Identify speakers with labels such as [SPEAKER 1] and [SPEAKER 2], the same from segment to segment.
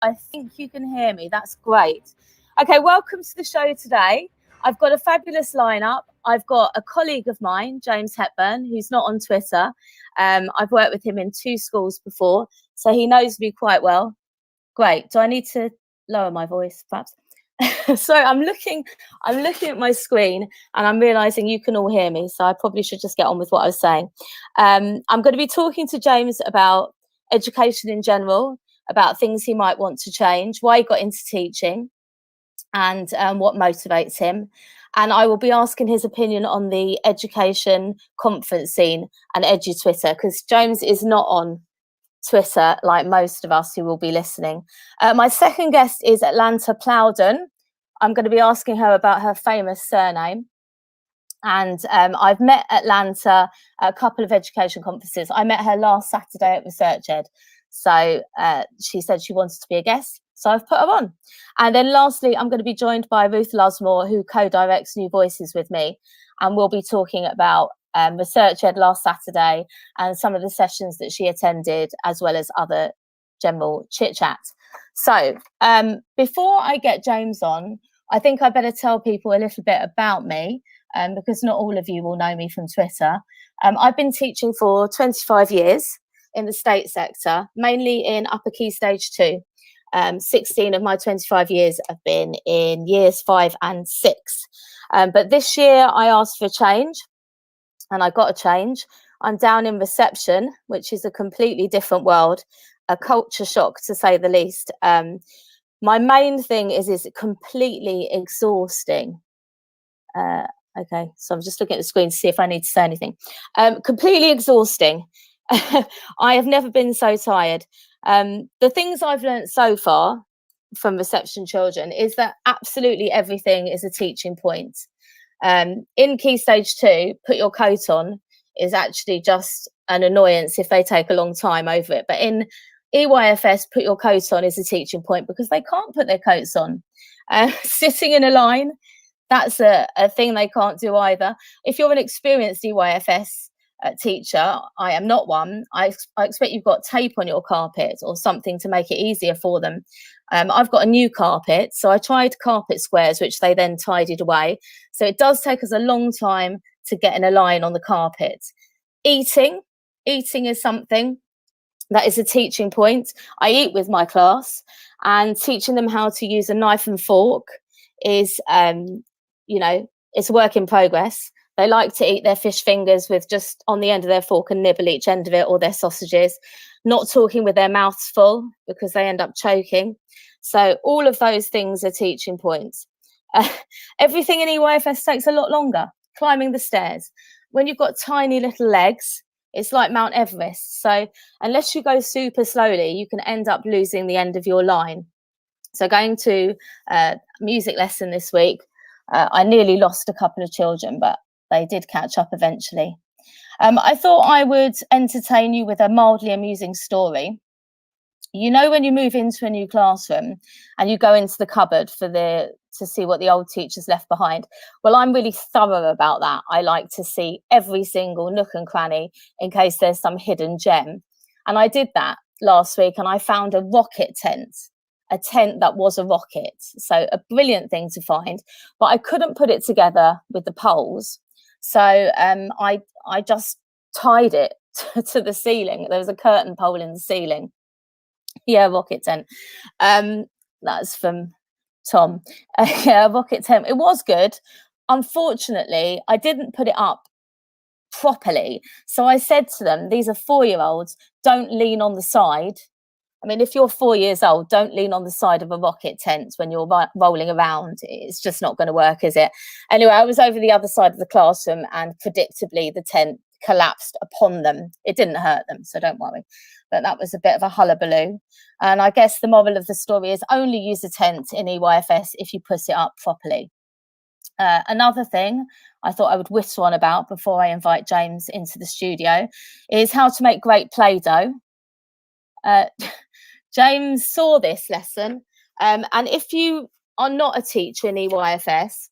[SPEAKER 1] I think you can hear me. That's great. Okay, welcome to the show today. I've got a fabulous lineup. I've got a colleague of mine, James Hepburn, who's not on Twitter. I've worked with him in 2 schools before, so he knows me quite well. Great. Do I need to lower my voice, perhaps? So I'm looking at my screen and I'm realizing you can all hear me, so I probably should just get on with what I was saying. I'm going to be talking to James about education in general, about things he might want to change, why he got into teaching, and what motivates him. And I will be asking his opinion on the education conference scene and EduTwitter, because James is not on Twitter like most of us who will be listening. My second guest is Atlanta Plowden. I'm going to be asking her about her famous surname. And I've met Atlanta at a couple of education conferences. I met her last Saturday at ResearchEd. So she said she wanted to be a guest, so I've put her on. And then lastly, I'm going to be joined by Ruth Lusmore, who co-directs New Voices with me. And we'll be talking about ResearchEd last Saturday and some of the sessions that she attended, as well as other general chit chat. So before I get James on, I think I better tell people a little bit about me, because not all of you will know me from Twitter. I've been teaching for 25 years in the state sector, mainly in upper key stage 2. 16 of my 25 years have been in years 5 and 6. But this year I asked for a change, and I got a change. I'm down in reception, which is a completely different world, a culture shock to say the least. My main thing is completely exhausting. Okay, so I'm just looking at the screen to see if I need to say anything. Completely exhausting. I have never been so tired. The things I've learned so far from reception children is that absolutely everything is a teaching point. In key stage 2, put your coat on is actually just an annoyance if they take a long time over it. But in EYFS, put your coat on is a teaching point because they can't put their coats on. Sitting in a line, that's a thing they can't do either. If you're an experienced EYFS teacher, I am not one, I expect you've got tape on your carpet or something to make it easier for them. I've got a new carpet, so I tried carpet squares, which they then tidied away. So it does take us a long time to get in a line on the carpet. Eating is something that is a teaching point. I eat with my class, and teaching them how to use a knife and fork is, it's a work in progress. They like to eat their fish fingers with just on the end of their fork and nibble each end of it, or their sausages, not talking with their mouths full because they end up choking. So all of those things are teaching points. Everything in EYFS takes a lot longer. Climbing the stairs. When you've got tiny little legs, it's like Mount Everest. So unless you go super slowly, you can end up losing the end of your line. So going to a music lesson this week, I nearly lost a couple of children, but they did catch up eventually. I thought I would entertain you with a mildly amusing story. You know, when you move into a new classroom and you go into the cupboard to see what the old teachers left behind. Well, I'm really thorough about that. I like to see every single nook and cranny in case there's some hidden gem. And I did that last week, and I found a rocket tent, a tent that was a rocket. So a brilliant thing to find, but I couldn't put it together with the poles. So I just tied it to the ceiling. There was a curtain pole in the ceiling. Yeah, rocket tent. That's from Tom. Yeah, rocket tent. It was good. Unfortunately, I didn't put it up properly. So I said to them, these are 4-year-olds, don't lean on the side. I mean, if you're 4 years old, don't lean on the side of a rocket tent when you're rolling around. It's just not going to work, is it? Anyway, I was over the other side of the classroom, and predictably the tent collapsed upon them. It didn't hurt them, so don't worry. But that was a bit of a hullabaloo. And I guess the moral of the story is only use a tent in EYFS if you put it up properly. Another thing I thought I would whittle on about before I invite James into the studio is how to make great Play-Doh. James saw this lesson, and if you are not a teacher in EYFS,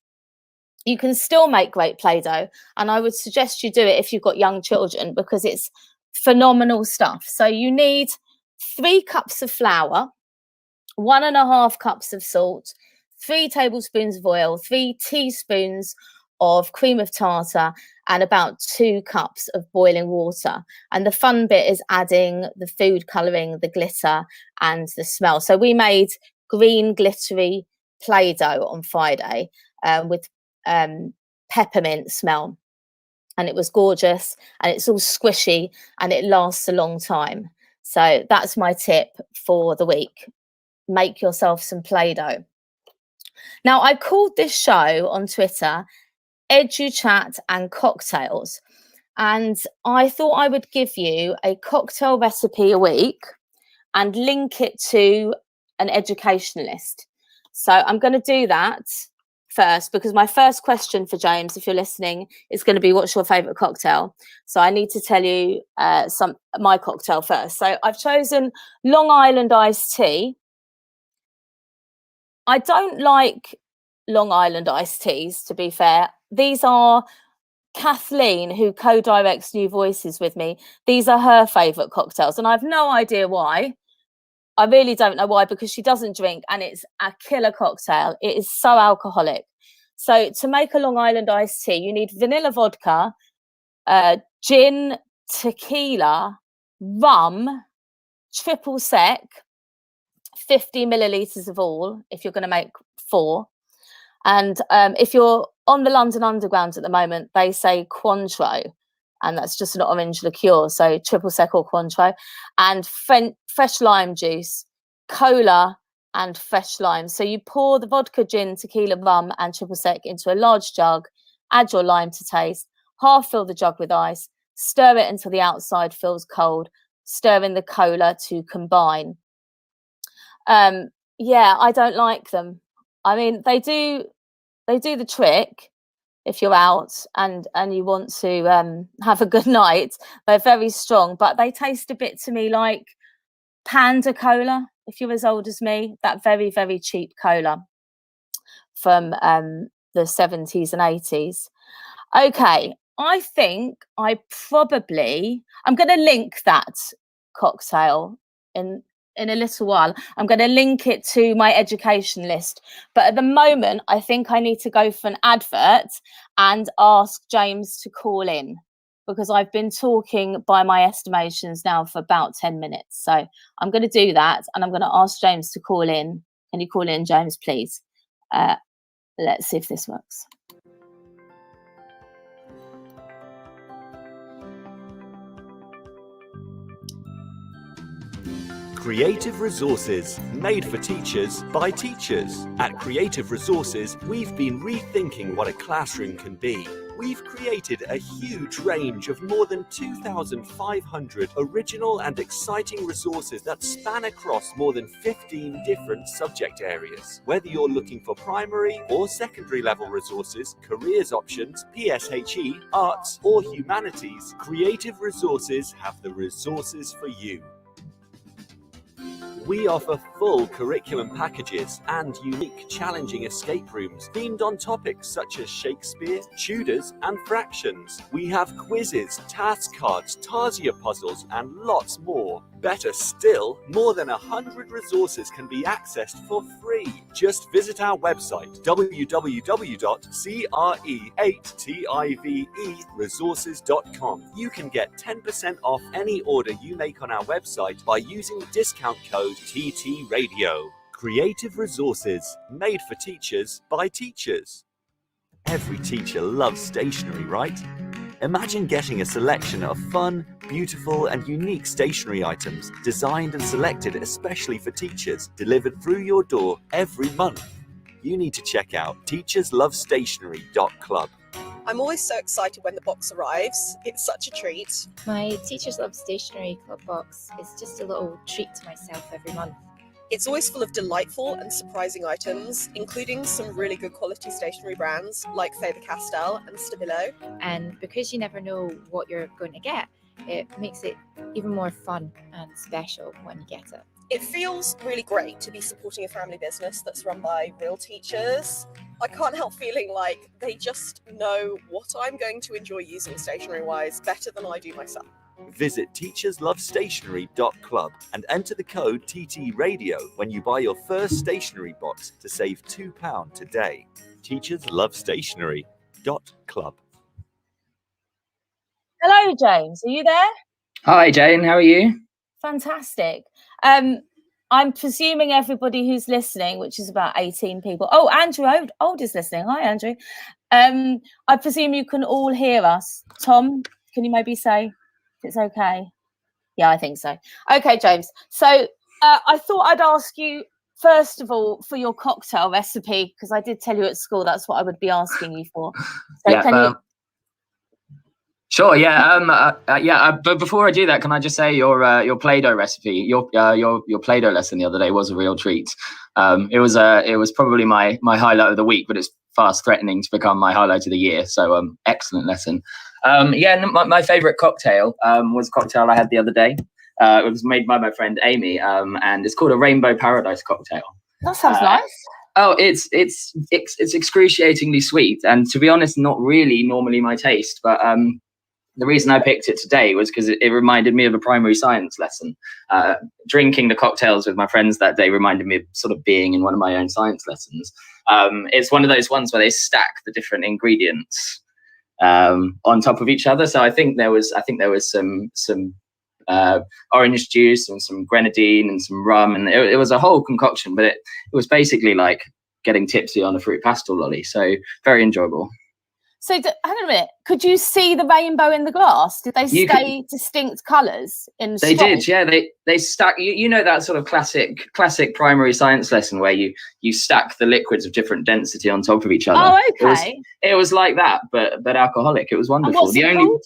[SPEAKER 1] you can still make great Play-Doh, and I would suggest you do it if you've got young children, because it's phenomenal stuff. So you need 3 cups of flour, 1.5 cups of salt, 3 tablespoons of oil, 3 teaspoons of cream of tartar, and about 2 cups of boiling water. And the fun bit is adding the food colouring, the glitter and the smell. So we made green glittery Play-Doh on Friday with peppermint smell. And it was gorgeous, and it's all squishy, and it lasts a long time. So that's my tip for the week. Make yourself some Play-Doh. Now, I called this show on Twitter EduChat and Cocktails, and I thought I would give you a cocktail recipe a week and link it to an educationalist. So I'm going to do that first, because my first question for James, if you're listening, is going to be, what's your favorite cocktail? So I need to tell you my cocktail first. So I've chosen Long Island iced tea. I don't like Long Island iced teas, to be fair. These are Kathleen, who co-directs New Voices with me. These are her favorite cocktails, and I have no idea why. I really don't know why, because she doesn't drink, and it's a killer cocktail. It is so alcoholic. So to make a Long Island iced tea, you need vanilla vodka, gin, tequila, rum, triple sec, 50 millilitres of all, if you're going to make 4. And if you're on the London Underground at the moment, they say Cointreau, and that's just an orange liqueur. So triple sec or Cointreau, and fresh lime juice, cola, and fresh lime. So you pour the vodka, gin, tequila, rum, and triple sec into a large jug. Add your lime to taste. Half fill the jug with ice. Stir it until the outside feels cold. Stir in the cola to combine. Yeah, I don't like them. I mean, they do the trick if you're out and you want to have a good night. They're very strong, but they taste a bit to me like Panda Cola, if you're as old as me, that very, very cheap cola from the 70s and 80s. Okay, I think I'm going to link that cocktail in a little while. I'm going to link it to my education list. But at the moment, I think I need to go for an advert and ask James to call in, because I've been talking by my estimations now for about 10 minutes. So I'm going to do that, and I'm going to ask James to call in. Can you call in, James, please? Let's see if this works.
[SPEAKER 2] Creative Resources, made for teachers by teachers. At Creative Resources, we've been rethinking what a classroom can be. We've created a huge range of more than 2,500 original and exciting resources that span across more than 15 different subject areas. Whether you're looking for primary or secondary level resources, careers options, PSHE, arts or humanities, Creative Resources have the resources for you. We offer full curriculum packages and unique challenging escape rooms themed on topics such as Shakespeare, Tudors and fractions. We have quizzes, task cards, Tarsier puzzles and lots more. Better still, more than 100 resources can be accessed for free. Just visit our website www.cre8tiveresources.com. You can get 10% off any order you make on our website by using the discount code TT Radio. Creative Resources, made for teachers by teachers. Every teacher loves stationery, right? Imagine getting a selection of fun, beautiful and unique stationery items designed and selected especially for teachers, delivered through your door every month. You need to check out teacherslovestationery.club.
[SPEAKER 3] I'm always so excited when the box arrives. It's such a treat.
[SPEAKER 4] My Teachers Love Stationery Club box is just a little treat to myself every month.
[SPEAKER 3] It's always full of delightful and surprising items, including some really good quality stationery brands like Faber-Castell and Stabilo.
[SPEAKER 4] And because you never know what you're going to get, it makes it even more fun and special when you get it.
[SPEAKER 3] It feels really great to be supporting a family business that's run by real teachers. I can't help feeling like they just know what I'm going to enjoy using stationery-wise better than I do myself.
[SPEAKER 2] Visit teacherslovestationery.club and enter the code TTRadio when you buy your first stationery box to save £2 today. teacherslovestationery.club.
[SPEAKER 1] Hello, James. Are you there?
[SPEAKER 5] Hi, Jane. How are you?
[SPEAKER 1] Fantastic. I'm presuming everybody who's listening, which is about 18 people. Oh, Andrew Old is listening. Hi, Andrew. I presume you can all hear us. Tom, can you maybe say if it's okay? Yeah, I think so. Okay, James. So I thought I'd ask you, first of all, for your cocktail recipe, because I did tell you at school that's what I would be asking you for. So
[SPEAKER 5] Yeah,
[SPEAKER 1] can you...
[SPEAKER 5] Sure. Yeah. But before I do that, can I just say your Play-Doh recipe, your Play-Doh lesson the other day was a real treat. It was probably my highlight of the week, but it's fast threatening to become my highlight of the year. So excellent lesson. My favorite cocktail was a cocktail I had the other day. It was made by my friend Amy, and it's called a Rainbow Paradise cocktail.
[SPEAKER 1] That sounds nice.
[SPEAKER 5] Oh, it's excruciatingly sweet, and to be honest, not really normally my taste, but the reason I picked it today was because it reminded me of a primary science lesson. Drinking the cocktails with my friends that day reminded me of sort of being in one of my own science lessons. It's one of those ones where they stack the different ingredients on top of each other. So I think there was some orange juice and some grenadine and some rum, and it was a whole concoction. But it was basically like getting tipsy on a fruit pastel lolly. So very enjoyable.
[SPEAKER 1] So hang on a minute. Could you see the rainbow in the glass? Did they stay distinct colours in?
[SPEAKER 5] They did, yeah. They stack. You know that sort of classic primary science lesson where you stack the liquids of different density on top of each other.
[SPEAKER 1] Oh, okay.
[SPEAKER 5] It was like that, but alcoholic. It was wonderful.
[SPEAKER 1] And what's it called?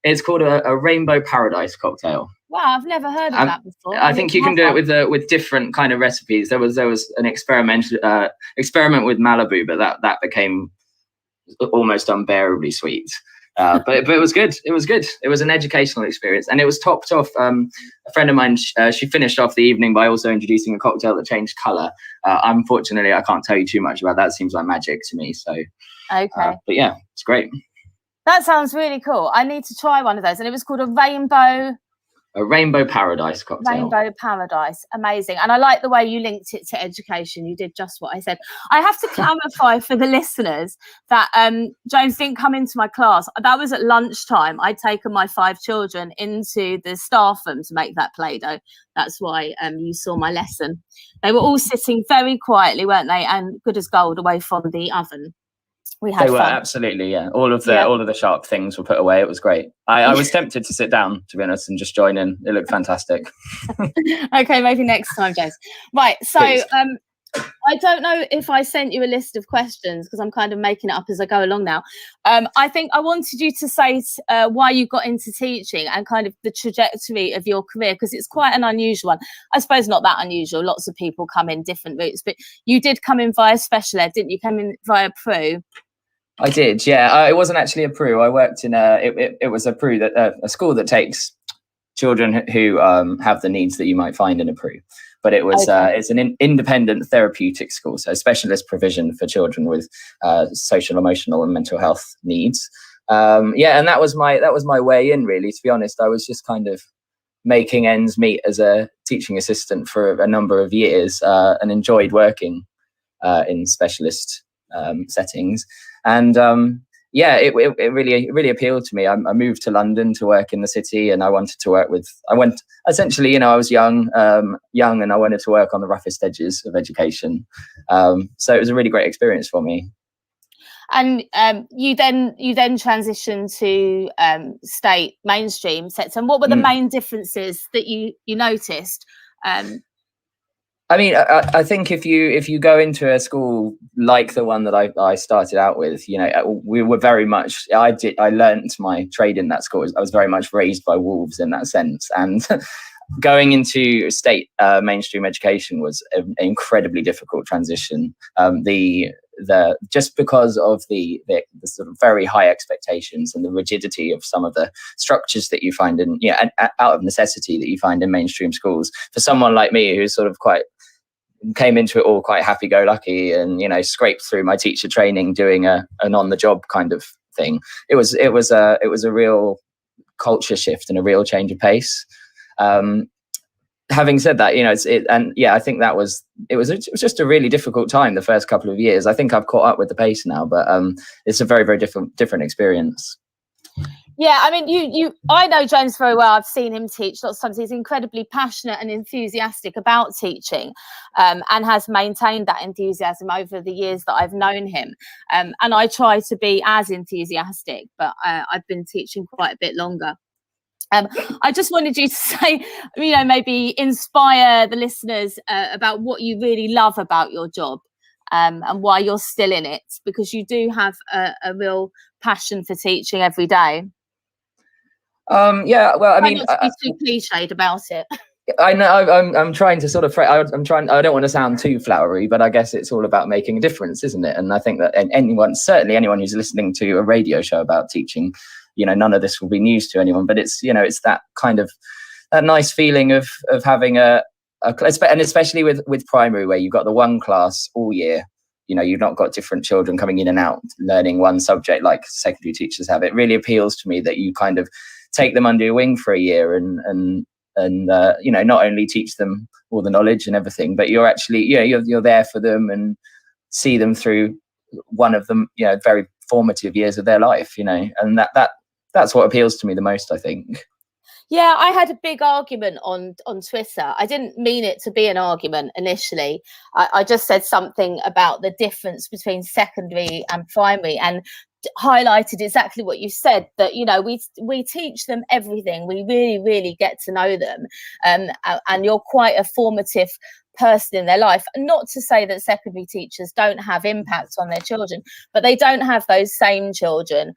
[SPEAKER 5] It's called a Rainbow Paradise cocktail.
[SPEAKER 1] Wow, I've never heard of that before.
[SPEAKER 5] I think you can do it with different kind of recipes. There was an experiment with Malibu, but that became almost unbearably sweet. But it was good. It was good. It was an educational experience, and it was topped off. A friend of mine, she finished off the evening by also introducing a cocktail that changed colour. Unfortunately, I can't tell you too much about that. It seems like magic to me. So
[SPEAKER 1] okay,
[SPEAKER 5] but yeah, it's great.
[SPEAKER 1] That sounds really cool. I need to try one of those, and it was called a Rainbow
[SPEAKER 5] Paradise cocktail.
[SPEAKER 1] Rainbow Paradise. Amazing. And I like the way you linked it to education. You did just what I said. I have to clarify for the listeners that James didn't come into my class. That was at lunchtime. I'd taken my 5 children into the staff room to make that Play-Doh. That's why you saw my lesson. They were all sitting very quietly, weren't they? And good as gold away from the oven. We had fun.
[SPEAKER 5] Absolutely, yeah. All of the sharp things were put away. It was great. I was tempted to sit down, to be honest, and just join in. It looked fantastic.
[SPEAKER 1] Okay, maybe next time, James. Right, so I don't know if I sent you a list of questions because I'm kind of making it up as I go along now. I think I wanted you to say why you got into teaching and kind of the trajectory of your career, because it's quite an unusual one. I suppose not that unusual. Lots of people come in different routes, but you did come in via special ed, didn't you? Come in via PRU.
[SPEAKER 5] I did, yeah. It wasn't actually a PRU. I worked in it was a PRU, that a school that takes children who have the needs that you might find in a PRU. But it was it's an independent therapeutic school, so specialist provision for children with social, emotional, and mental health needs. And that was my way in, really. To be honest, I was just kind of making ends meet as a teaching assistant for a number of years, and enjoyed working in specialist settings. And it really appealed to me. I moved to London to work in the city, and I wanted to work with. I was young, and I wanted to work on the roughest edges of education. So it was a really great experience for me.
[SPEAKER 1] And you then transitioned to state mainstream sets. And what were the main differences that you noticed?
[SPEAKER 5] I mean, I think if you go into a school like the one that I started out with, you know, we were very much. I learned my trade in that school. I was very much raised by wolves in that sense, and going into state mainstream education was an incredibly difficult transition. Just because of the sort of very high expectations and the rigidity of some of the structures that you find in, and out of necessity that you find in mainstream schools. For someone like me, who's sort of came into it all quite happy-go-lucky, and scraped through my teacher training doing an on-the-job kind of thing, it was a real culture shift and a real change of pace. Having said that, I think it was just a really difficult time the first couple of years. I think I've caught up with the pace now, but it's a very, very different experience.
[SPEAKER 1] Yeah, I mean, I know James very well. I've seen him teach lots of times. He's incredibly passionate and enthusiastic about teaching, and has maintained that enthusiasm over the years that I've known him. And I try to be as enthusiastic, but I've been teaching quite a bit longer. I just wanted you to say, maybe inspire the listeners about what you really love about your job, and why you're still in it, because you do have a real passion for teaching every day.
[SPEAKER 5] Well, I mean,
[SPEAKER 1] not to be too cliched about it.
[SPEAKER 5] I know I'm trying to sort of, I don't want to sound too flowery, but I guess it's all about making a difference, isn't it? And I think that certainly anyone who's listening to a radio show about teaching, none of this will be news to anyone, but it's that kind of that nice feeling of having and especially with primary, where you've got the one class all year. You've not got different children coming in and out learning one subject like secondary teachers have. It really appeals to me that you kind of take them under your wing for a year and not only teach them all the knowledge and everything, but you're actually you're there for them and see them through one of them very formative years of their life, and that's what appeals to me the most, I think.
[SPEAKER 1] Yeah, I had a big argument on Twitter. I didn't mean it to be an argument initially. I just said something about the difference between secondary and primary, and highlighted exactly what you said, that we teach them everything. We really, really get to know them, and you're quite a formative person in their life. Not to say that secondary teachers don't have impact on their children, but they don't have those same children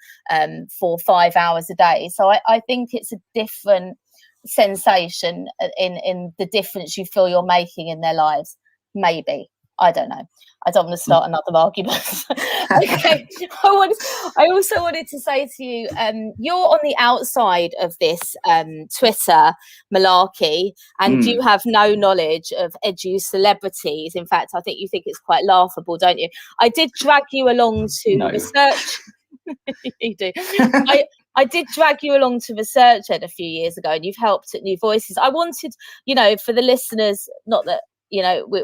[SPEAKER 1] for 5 hours a day. So I think it's a different sensation in the difference you feel you're making in their lives. Maybe, I don't know. I don't want to start another argument. Okay. I also wanted to say to you, you're on the outside of this Twitter malarkey, and you have no knowledge of edu celebrities. In fact, I think you think it's quite laughable, don't you? I did drag you along to research. You do. I did drag you along to ResearchEd a few years ago, and you've helped at New Voices. I wanted, for the listeners, not that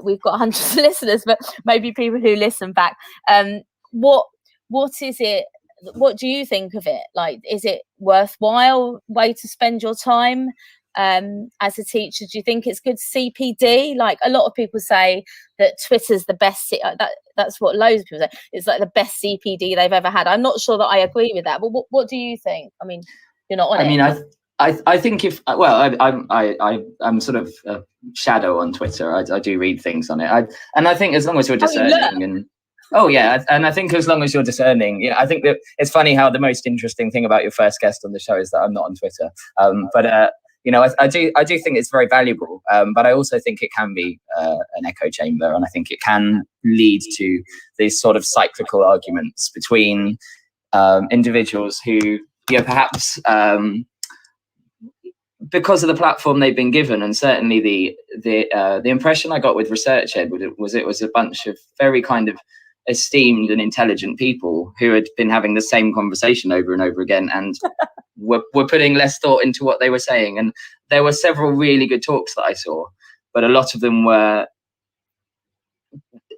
[SPEAKER 1] we've got hundreds of listeners, but maybe people who listen back, what is it, what do you think of it? Like, is it worthwhile way to spend your time as a teacher? Do you think it's good CPD? Like, a lot of people say that Twitter's the best, that's what loads of people say, it's like the best CPD they've ever had. I'm not sure that I agree with that, but what do you think? I mean, you're not on it.
[SPEAKER 5] I think I'm sort of a shadow on Twitter. I do read things on it. And I think as long as you're discerning and I think as long as you're discerning, I think that it's funny how the most interesting thing about your first guest on the show is that I'm not on Twitter. I do think it's very valuable. But I also think it can be an echo chamber, and I think it can lead to these sort of cyclical arguments between individuals who perhaps because of the platform they've been given. And certainly the impression I got with ResearchEd was it was a bunch of very kind of esteemed and intelligent people who had been having the same conversation over and over again, and were putting less thought into what they were saying. And there were several really good talks that I saw, but a lot of them were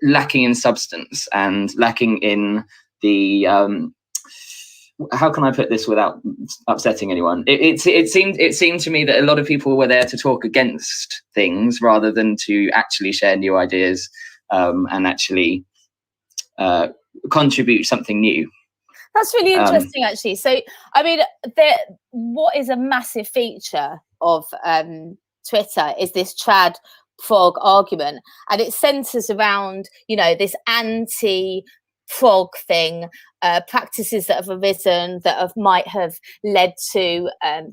[SPEAKER 5] lacking in substance and lacking in the how can I put this without upsetting anyone? It seemed to me that a lot of people were there to talk against things rather than to actually share new ideas and actually contribute something new.
[SPEAKER 1] That's really interesting, actually. So, I mean, what is a massive feature of Twitter is this trad prog argument, and it centers around, this anti-prog thing, practices that have arisen that might have led to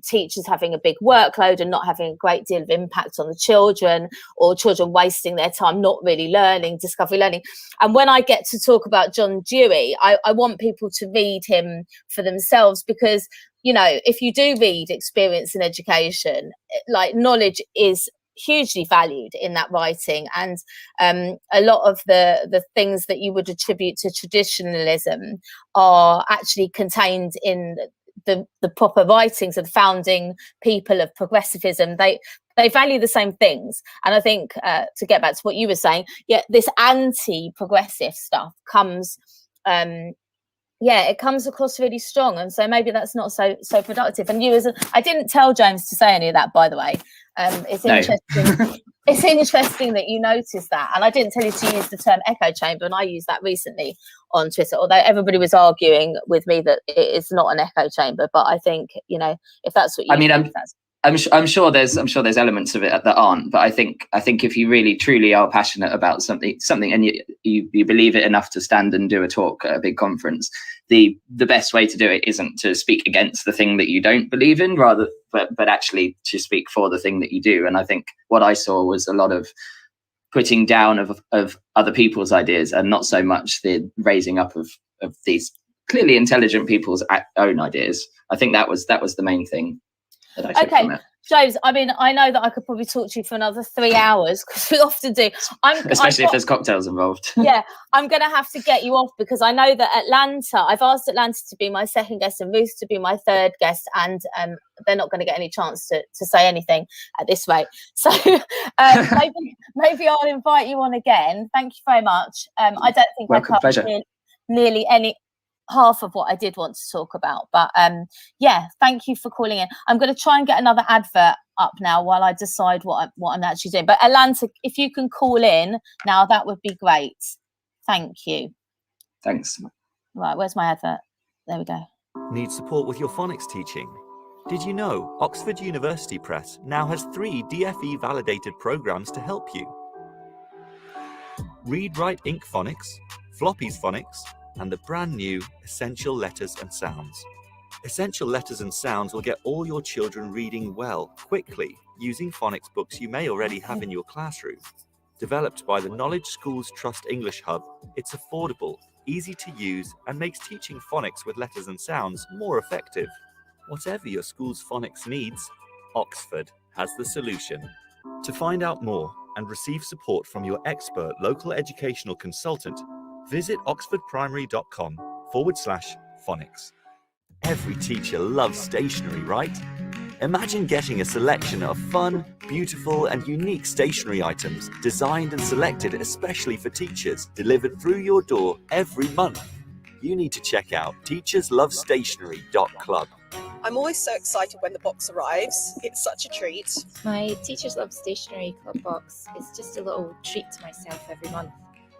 [SPEAKER 1] teachers having a big workload and not having a great deal of impact on the children, or children wasting their time not really learning, discovery learning. And when I get to talk about John Dewey, I want people to read him for themselves, because if you do read Experience in Education, like, knowledge is hugely valued in that writing, and a lot of the things that you would attribute to traditionalism are actually contained in the proper writings of the founding people of progressivism. They value the same things. And I think to get back to what you were saying, this anti-progressive stuff comes, it comes across really strong. And so maybe that's not so productive. And I didn't tell James to say any of that, by the way. It's interesting. It's interesting that you noticed that. And I didn't tell you to use the term echo chamber, and I used that recently on Twitter, although everybody was arguing with me that it is not an echo chamber. But I think, if that's what you think,
[SPEAKER 5] I'm sure there's elements of it that aren't, but I think if you really truly are passionate about something and you believe it enough to stand and do a talk at a big conference, the best way to do it isn't to speak against the thing that you don't believe in, but actually to speak for the thing that you do. And I think what I saw was a lot of putting down of other people's ideas, and not so much the raising up of these clearly intelligent people's own ideas. I think that was the main thing.
[SPEAKER 1] Okay, James, I mean, I know that I could probably talk to you for another 3 hours, because we often do.
[SPEAKER 5] Especially if there's cocktails involved.
[SPEAKER 1] Yeah, I'm going to have to get you off, because I know that I've asked Atlanta to be my second guest and Ruth to be my third guest, and they're not going to get any chance to say anything at this rate. So maybe I'll invite you on again. Thank you very much. I don't think I covered nearly any half of what I did want to talk about, but thank you for calling in. I'm going to try and get another advert up now while I decide what I'm actually doing. But Atlanta, if you can call in now, that would be great. Thank you.
[SPEAKER 5] Thanks.
[SPEAKER 1] Right, where's my advert? There we go.
[SPEAKER 2] Need support with your phonics teaching? Did you know Oxford University Press now has 3 DFE validated programs to help you? Read Write Inc Phonics, Floppy's Phonics, and the brand new Essential Letters and Sounds. Essential Letters and Sounds will get all your children reading well, quickly, using phonics books you may already have in your classroom. Developed by the Knowledge Schools Trust English Hub, it's affordable, easy to use, and makes teaching phonics with letters and sounds more effective. Whatever your school's phonics needs, Oxford has the solution. To find out more and receive support from your expert local educational consultant, visit oxfordprimary.com/phonics. Every teacher loves stationery, right? Imagine getting a selection of fun, beautiful, and unique stationery items designed and selected especially for teachers, delivered through your door every month. You need to check out teacherslovestationery.club.
[SPEAKER 3] I'm always so excited when the box arrives. It's such a treat.
[SPEAKER 4] My Teachers Love Stationery Club box is just a little treat to myself every month.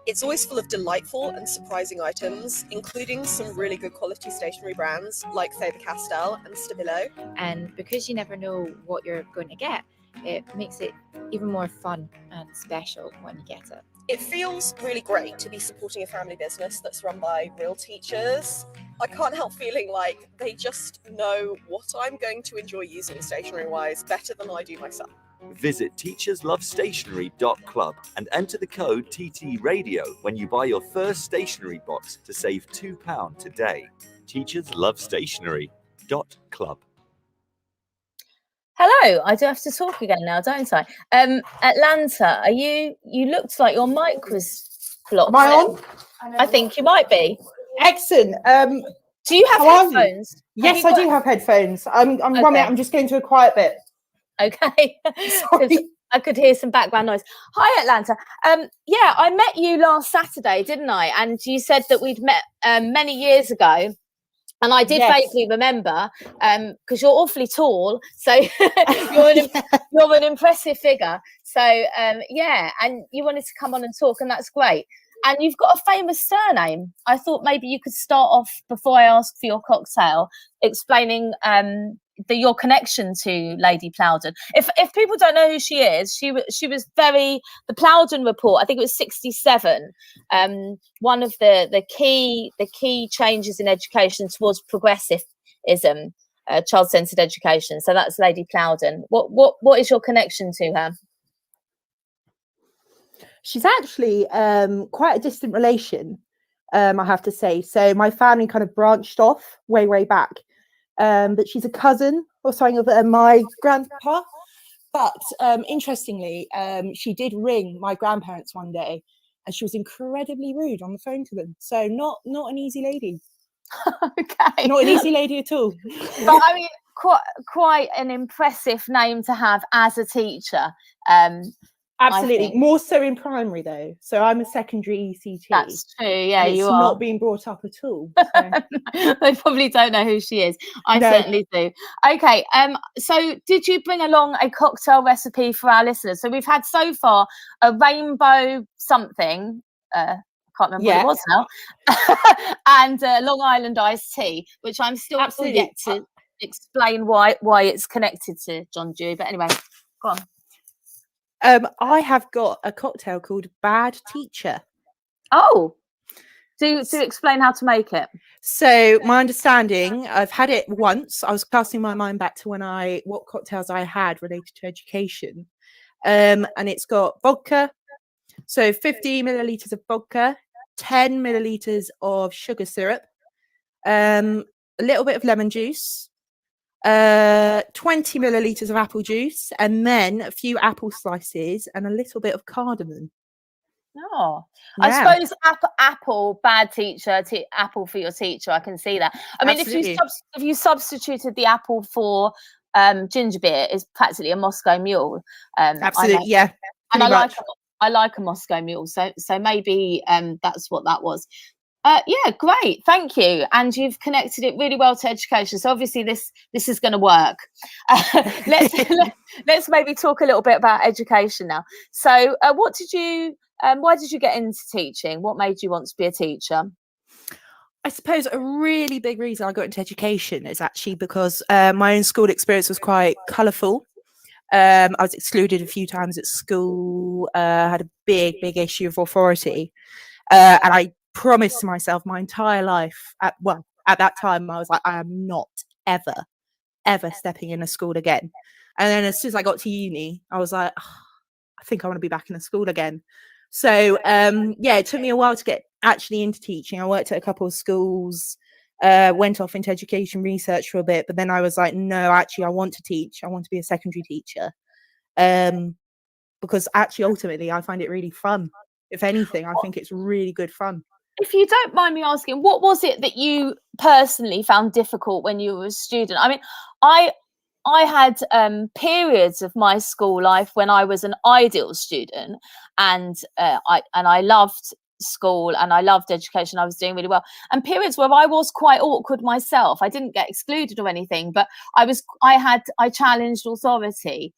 [SPEAKER 3] It's always full of delightful and surprising items, including some really good quality stationery brands like Faber-Castell and Stabilo.
[SPEAKER 4] And because you never know what you're going to get, it makes it even more fun and special when you get it.
[SPEAKER 3] It feels really great to be supporting a family business that's run by real teachers. I can't help feeling like they just know what I'm going to enjoy using stationery-wise better than I do myself.
[SPEAKER 2] Visit teacherslovestationery.club and enter the code TTRadio when you buy your first stationery box to save £2 today. teacherslovestationery.club.
[SPEAKER 1] Hello, I do have to talk again now, don't I? Atlanta, you looked like your mic was blocked.
[SPEAKER 6] Am I on?
[SPEAKER 1] I think you might be.
[SPEAKER 6] Excellent.
[SPEAKER 1] Do you have headphones?
[SPEAKER 6] Yes, I do have headphones. I'm 1 minute, I'm just going to a quiet bit.
[SPEAKER 1] Okay.
[SPEAKER 6] Sorry.
[SPEAKER 1] I could hear some background noise. Hi, Atlanta. I met you last Saturday, didn't I? And you said that we'd met many years ago. And I did vaguely remember, because you're awfully tall, so you're an impressive figure. So and you wanted to come on and talk, and that's great. And you've got a famous surname. I thought maybe you could start off, before I ask for your cocktail, explaining your connection to Lady Plowden. If people don't know who she is, she was the Plowden Report, I think it was 1967, one of the key changes in education towards progressivism, child-centered education. So that's Lady Plowden. What is your connection to her?
[SPEAKER 6] She's actually quite a distant relation, I have to say. So my family kind of branched off way back. But she's a cousin or something of my grandpa. But interestingly, she did ring my grandparents one day, and she was incredibly rude on the phone to them. So not an easy lady.
[SPEAKER 1] Okay.
[SPEAKER 6] Not an easy lady at all.
[SPEAKER 1] But I mean, quite an impressive name to have as a teacher.
[SPEAKER 6] Absolutely.
[SPEAKER 1] think.
[SPEAKER 6] More so in primary though. So I'm a secondary ECT.
[SPEAKER 1] That's true. Yeah,
[SPEAKER 6] and it's
[SPEAKER 1] you
[SPEAKER 6] not
[SPEAKER 1] are.
[SPEAKER 6] being brought up at all. So.
[SPEAKER 1] They probably don't know who she is. I
[SPEAKER 6] No.
[SPEAKER 1] certainly do. Okay. So did you bring along a cocktail recipe for our listeners? So we've had so far a rainbow something. I can't remember what it was now. And Long Island iced tea, which I'm still yet to explain why it's connected to John Dewey. But anyway, go on.
[SPEAKER 6] I have got a cocktail called Bad Teacher.
[SPEAKER 1] Oh, do explain how to make it.
[SPEAKER 6] So my understanding, I've had it once. I was casting my mind back to what cocktails I had related to education. And it's got vodka. So 50 milliliters of vodka, 10 milliliters of sugar syrup, a little bit of lemon juice, 20 milliliters of apple juice, and then a few apple slices and a little bit of cardamom.
[SPEAKER 1] Oh,
[SPEAKER 6] Yeah.
[SPEAKER 1] I suppose apple bad teacher, apple for your teacher. I can see that. I mean,
[SPEAKER 6] Absolutely.
[SPEAKER 1] if you substituted the apple for ginger beer, it's practically a Moscow Mule.
[SPEAKER 6] Absolutely, yeah.
[SPEAKER 1] And
[SPEAKER 6] much.
[SPEAKER 1] I like a Moscow Mule. So maybe that's what that was. Yeah, great, thank you. And you've connected it really well to education. So obviously this is going to work. Let's maybe talk a little bit about education now. So why did you get into teaching? What made you want to be a teacher?
[SPEAKER 6] I suppose a really big reason I got into education is actually because my own school experience was quite colourful. I was excluded a few times at school, had a big issue of authority. And I promised myself my entire life at that time, I was like, I am not ever stepping in a school again. And then as soon as I got to uni, I was like, oh, I think I want to be back in a school again. So it took me a while to get actually into teaching. I worked at a couple of schools, went off into education research for a bit, but then I was like, no, actually I want to teach. I want to be a secondary teacher. Because actually ultimately I find it really fun. If anything, I think it's really good fun.
[SPEAKER 1] If you don't mind me asking, what was it that you personally found difficult when you were a student? I mean, I had periods of my school life when I was an ideal student, and I loved school and I loved education. I was doing really well, and periods where I was quite awkward myself. I didn't get excluded or anything, but I challenged authority.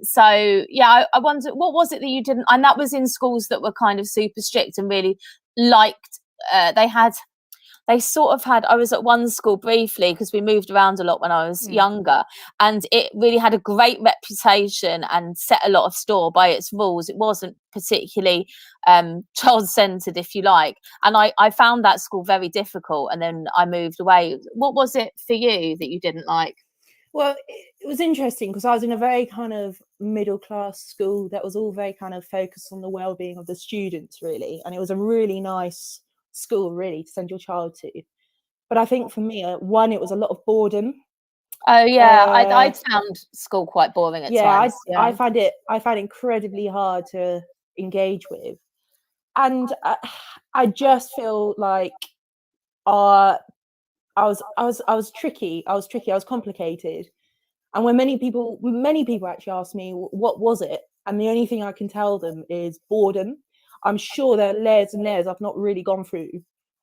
[SPEAKER 1] So yeah, I wonder what was it that you didn't, and that was in schools that were kind of super strict and really liked. They sort of had, I was at one school briefly because we moved around a lot when I was younger, and it really had a great reputation and set a lot of store by its rules. It wasn't particularly child-centered, if you like. And I found that school very difficult, and then I moved away. What was it for you that you didn't like?
[SPEAKER 6] Well, it was interesting because I was in a very kind of middle-class school that was all very kind of focused on the well-being of the students, really. And it was a really nice school, really, to send your child to. But I think for me, one, it was a lot of boredom.
[SPEAKER 1] Oh yeah, I found school quite boring at times.
[SPEAKER 6] I find it incredibly hard to engage with, and I just feel like I was tricky. I was complicated. And when many people actually ask me what was it, and the only thing I can tell them is boredom. I'm sure there are layers and layers I've not really gone through.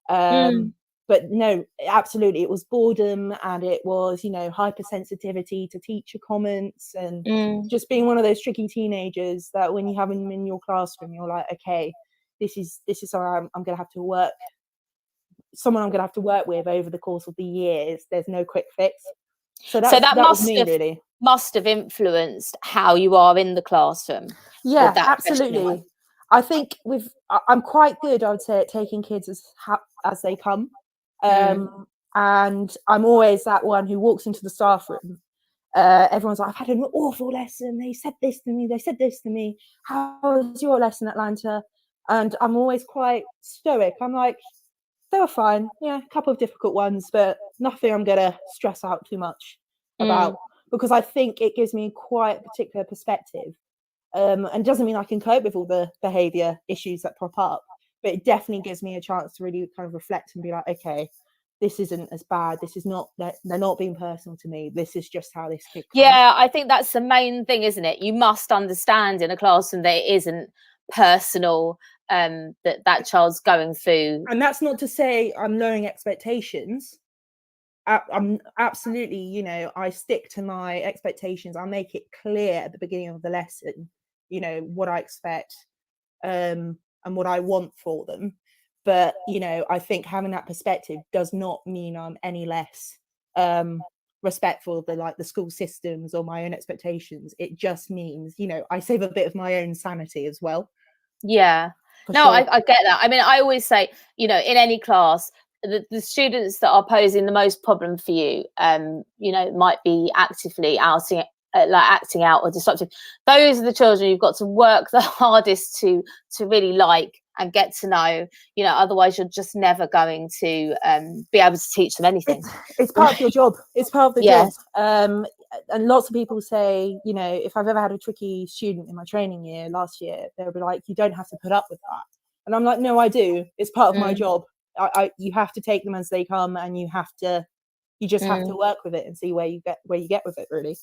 [SPEAKER 6] But no, absolutely, it was boredom, and it was, hypersensitivity to teacher comments, and just being one of those tricky teenagers that when you have them in your classroom, you're like, okay, this is someone I'm going to have to work. Someone I'm going to have to work with over the course of the years. There's no quick fix. So that
[SPEAKER 1] must have influenced how you are in the classroom.
[SPEAKER 6] Yeah, absolutely. I think I'm quite good, I would say, at taking kids as they come. And I'm always that one who walks into the staff room. Everyone's like, I've had an awful lesson. They said this to me. How was your lesson, Atlanta? And I'm always quite stoic. I'm like, they were fine. Yeah, a couple of difficult ones, but nothing I'm going to stress out too much about, because I think it gives me quite a particular perspective. And doesn't mean I can cope with all the behaviour issues that pop up, but it definitely gives me a chance to really kind of reflect and be like, okay, this isn't as bad. This is not, they're not being personal to me. This is just how this kid comes.
[SPEAKER 1] Yeah, I think that's the main thing, isn't it? You must understand in a classroom that it isn't personal, that child's going through.
[SPEAKER 6] And that's not to say I'm lowering expectations. I'm absolutely, you know, I stick to my expectations. I'll make it clear at the beginning of the lesson, you know, what I expect and what I want for them. But, you know, I think having that perspective does not mean I'm any less respectful of the school systems or my own expectations. It just means, you know, I save a bit of my own sanity as well.
[SPEAKER 1] Yeah. No,
[SPEAKER 6] Sure.
[SPEAKER 1] I get that. I mean, I always say, you know, in any class, the students that are posing the most problem for you, you know, might be actively acting out or disruptive. Those are the children you've got to work the hardest to really like and get to know. You know, otherwise you're just never going to be able to teach them anything.
[SPEAKER 6] It's part of your job. It's part of the
[SPEAKER 1] Yes.
[SPEAKER 6] job. And lots of people say, you know, if I've ever had a tricky student in my training year last year, they'll be like, you don't have to put up with that. And I'm like, no, I do. It's part of my job. You have to take them as they come, and you just have to work with it and see where you get with it, really.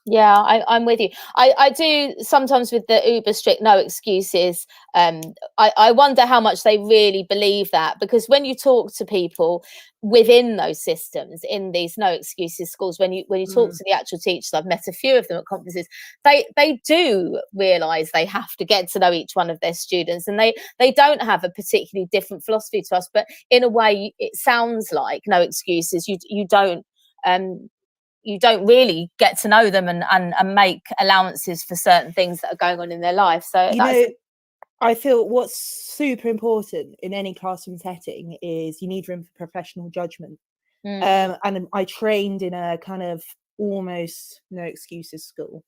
[SPEAKER 1] Yeah, I'm with you. I do sometimes with the uber strict no excuses. I wonder how much they really believe that, because when you talk to people within those systems, in these no excuses schools, when you talk to the actual teachers, I've met a few of them at conferences, they do realise they have to get to know each one of their students, and they don't have a particularly different philosophy to us. But in a way, it sounds like no excuses. You don't really get to know them and make allowances for certain things that are going on in their life. So
[SPEAKER 6] I feel what's super important in any classroom setting is you need room for professional judgment. And I trained in a kind of almost no excuses school,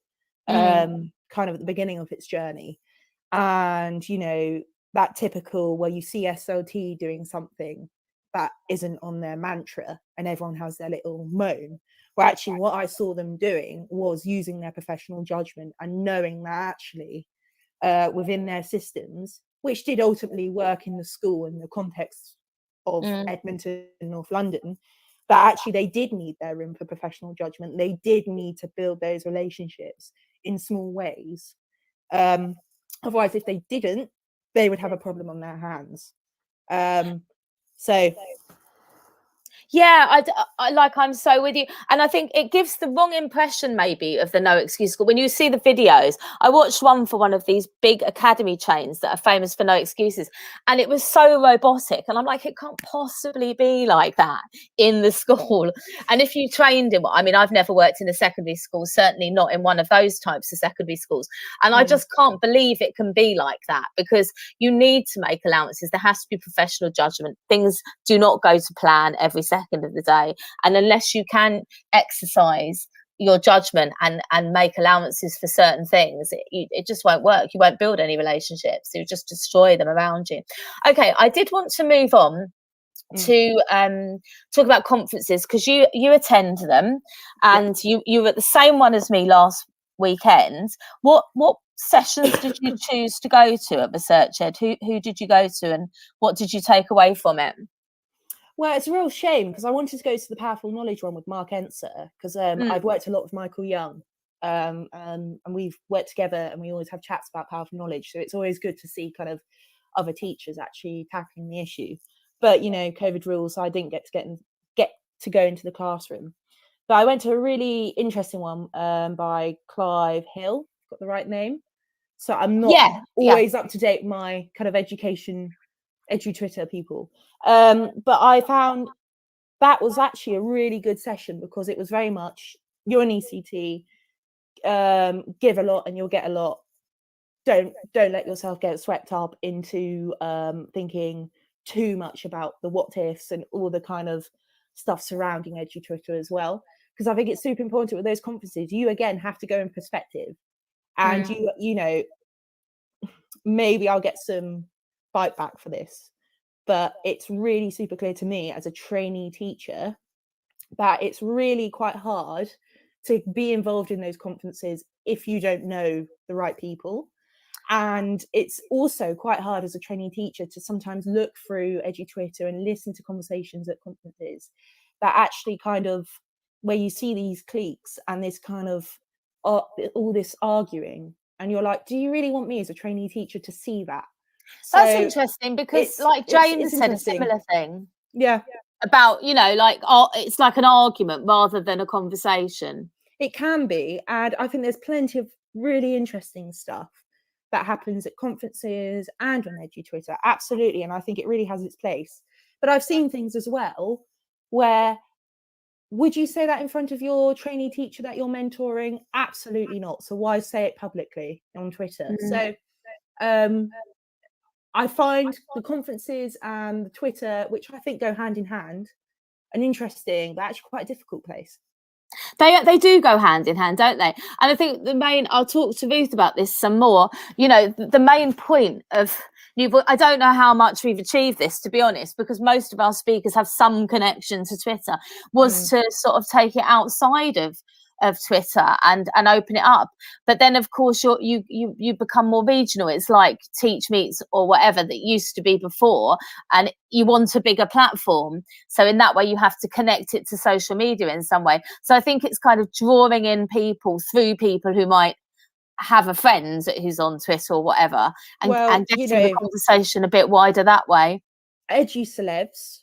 [SPEAKER 6] kind of at the beginning of its journey. And, you know, that typical where you see SLT doing something that isn't on their mantra and everyone has their little moan. Well, actually, what I saw them doing was using their professional judgment and knowing that actually within their systems, which did ultimately work in the school in the context of Edmonton, North London, that actually they did need their room for professional judgment. They did need to build those relationships in small ways. Otherwise, if they didn't, they would have a problem on their hands.
[SPEAKER 1] Yeah, I'm so with you, and I think it gives the wrong impression maybe of the no excuse school. When you see the videos, I watched one for one of these big academy chains that are famous for no excuses, and it was so robotic, and I'm like, it can't possibly be like that in the school. And if you trained in, I mean, I've never worked in a secondary school, certainly not in one of those types of secondary schools, and I just can't believe it can be like that, because you need to make allowances. There has to be professional judgment. Things do not go to plan every second of the day, and unless you can exercise your judgment and make allowances for certain things, it just won't work. You won't build any relationships. You just destroy them around you. Okay, I did want to move on to talk about conferences, because you attend them, and you were at the same one as me last weekend. What sessions did you choose to go to at Research Ed? Who did you go to, and what did you take away from it?
[SPEAKER 6] Well, it's a real shame, because I wanted to go to the Powerful Knowledge one with Mark Enser, because I've worked a lot with Michael Young, and we've worked together, and we always have chats about Powerful Knowledge. So it's always good to see kind of other teachers actually tackling the issue. But, you know, COVID rules, so I didn't get to go into the classroom. But I went to a really interesting one by Clive Hill, got the right name. So I'm not always up to date with my kind of edu Twitter people. But I found that was actually a really good session, because it was very much, you're an ECT, give a lot and you'll get a lot. Don't let yourself get swept up into thinking too much about the what ifs and all the kind of stuff surrounding edu Twitter as well. Because I think it's super important with those conferences. You again have to go in perspective, and you know, maybe I'll get some bite back for this, but it's really super clear to me as a trainee teacher that it's really quite hard to be involved in those conferences if you don't know the right people. And it's also quite hard as a trainee teacher to sometimes look through EduTwitter and listen to conversations at conferences that actually kind of, where you see these cliques and this kind of all this arguing, and you're like, do you really want me as a trainee teacher to see that?
[SPEAKER 1] That's
[SPEAKER 6] So
[SPEAKER 1] interesting, because
[SPEAKER 6] it's-
[SPEAKER 1] like
[SPEAKER 6] it's-
[SPEAKER 1] James
[SPEAKER 6] it's
[SPEAKER 1] said a
[SPEAKER 6] interesting.
[SPEAKER 1] similar thing
[SPEAKER 6] yeah,
[SPEAKER 1] about, you know, like it's like an argument rather than a conversation.
[SPEAKER 6] it can be. And I think there's plenty of really interesting stuff that happens at conferences and on EduTwitter, absolutely. And I think it really has its place. But I've seen things as well where, would you say that in front of your trainee teacher that you're mentoring? Absolutely not. So why say it publicly on Twitter? So I find the conferences and the Twitter, which I think go hand in hand, an interesting but actually quite a difficult place.
[SPEAKER 1] They do go hand in hand, don't they? And I think the main, I'll talk to Ruth about this some more, you know, the main point of I don't know how much we've achieved this, to be honest, because most of our speakers have some connection to Twitter, was to sort of take it outside of Twitter and open it up. But then of course you become more regional. It's like Teach Meets or whatever that used to be before, and you want a bigger platform, so in that way you have to connect it to social media in some way. So I think it's kind of drawing in people through people who might have a friend who's on Twitter or whatever, and getting the conversation a bit wider that way.
[SPEAKER 6] EduCelebs,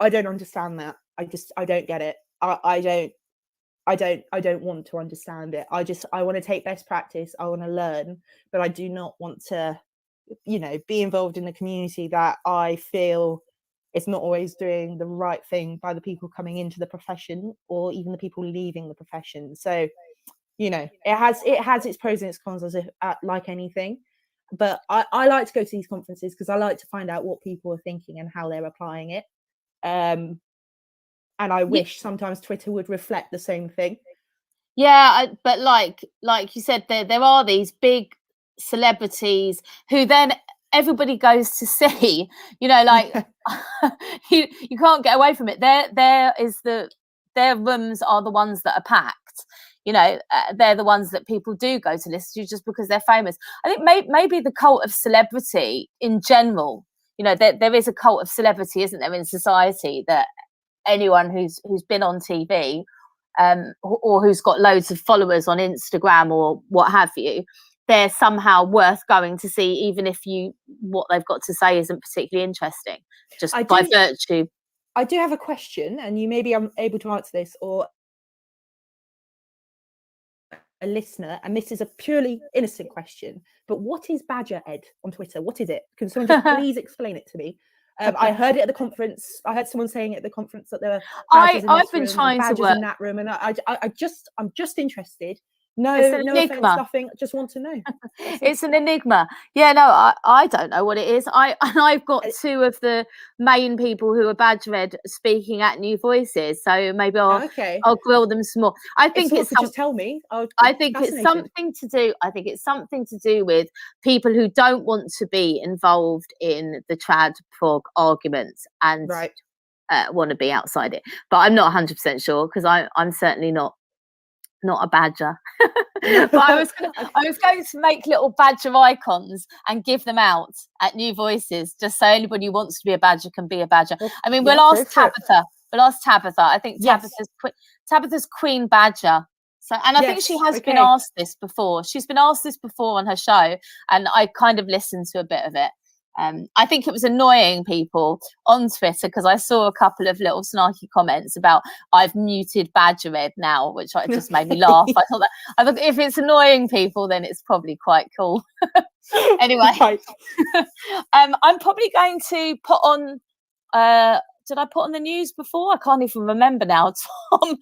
[SPEAKER 6] I don't understand that. I don't get it. I don't want to understand it. I want to take best practice. I want to learn, but I do not want to, be involved in a community that I feel is not always doing the right thing by the people coming into the profession or even the people leaving the profession. So, it has its pros and its cons, as if like anything. But I like to go to these conferences because I like to find out what people are thinking and how they're applying it. And I wish sometimes Twitter would reflect the same thing.
[SPEAKER 1] Yeah, but like you said, there are these big celebrities who then everybody goes to see. Like you can't get away from it. Their rooms are the ones that are packed. They're the ones that people do go to listen to just because they're famous. I think maybe the cult of celebrity in general. There is a cult of celebrity, isn't there, in society, that anyone who's been on TV or who's got loads of followers on Instagram or what have you, they're somehow worth going to see, even if what they've got to say isn't particularly interesting, just by virtue.
[SPEAKER 6] I do have a question, and you may be able to answer this, or a listener, and this is a purely innocent question, but what is Badger Ed on Twitter? What is it? Can someone just please explain it to me? I heard it at the conference. I heard someone saying at the conference that there were badgers
[SPEAKER 1] I've been trying to work
[SPEAKER 6] in that room, and I'm just interested. No offense, nothing. Just want to know.
[SPEAKER 1] It's an enigma. Yeah, no, I don't know what it is. I've got two of the main people who are Badger Ed speaking at New Voices, so maybe I'll grill them some more. I think it's
[SPEAKER 6] just tell me.
[SPEAKER 1] I think it's something to do. I think it's something to do with people who don't want to be involved in the trad prog arguments and want to be outside it. But I'm not 100% sure, because I'm certainly not a badger. But I was going to make little badger icons and give them out at New Voices, just so anybody who wants to be a badger can be a badger. I mean, we'll ask Tabitha. I think Tabitha's Queen Badger. So, and I think she has been asked this before. She's been asked this before on her show, and I kind of listened to a bit of it. I think it was annoying people on Twitter, because I saw a couple of little snarky comments about "I've muted Badger Ed now," which just made me laugh. I thought if it's annoying people, then it's probably quite cool. Anyway, I'm probably going to put on. Did I put on the news before? I can't even remember now, Tom.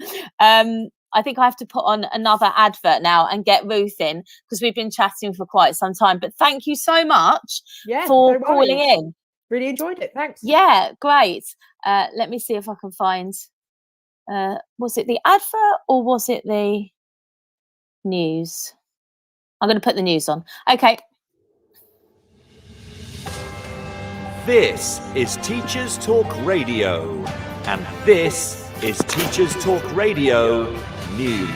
[SPEAKER 1] I think I have to put on another advert now and get Ruth in, because we've been chatting for quite some time. But thank you so much for calling in.
[SPEAKER 6] Really enjoyed it. Thanks.
[SPEAKER 1] Yeah, great. Let me see if I can find, was it the advert or was it the news? I'm going to put the news on. Okay.
[SPEAKER 2] This is Teachers Talk Radio, and this is Teachers Talk Radio News.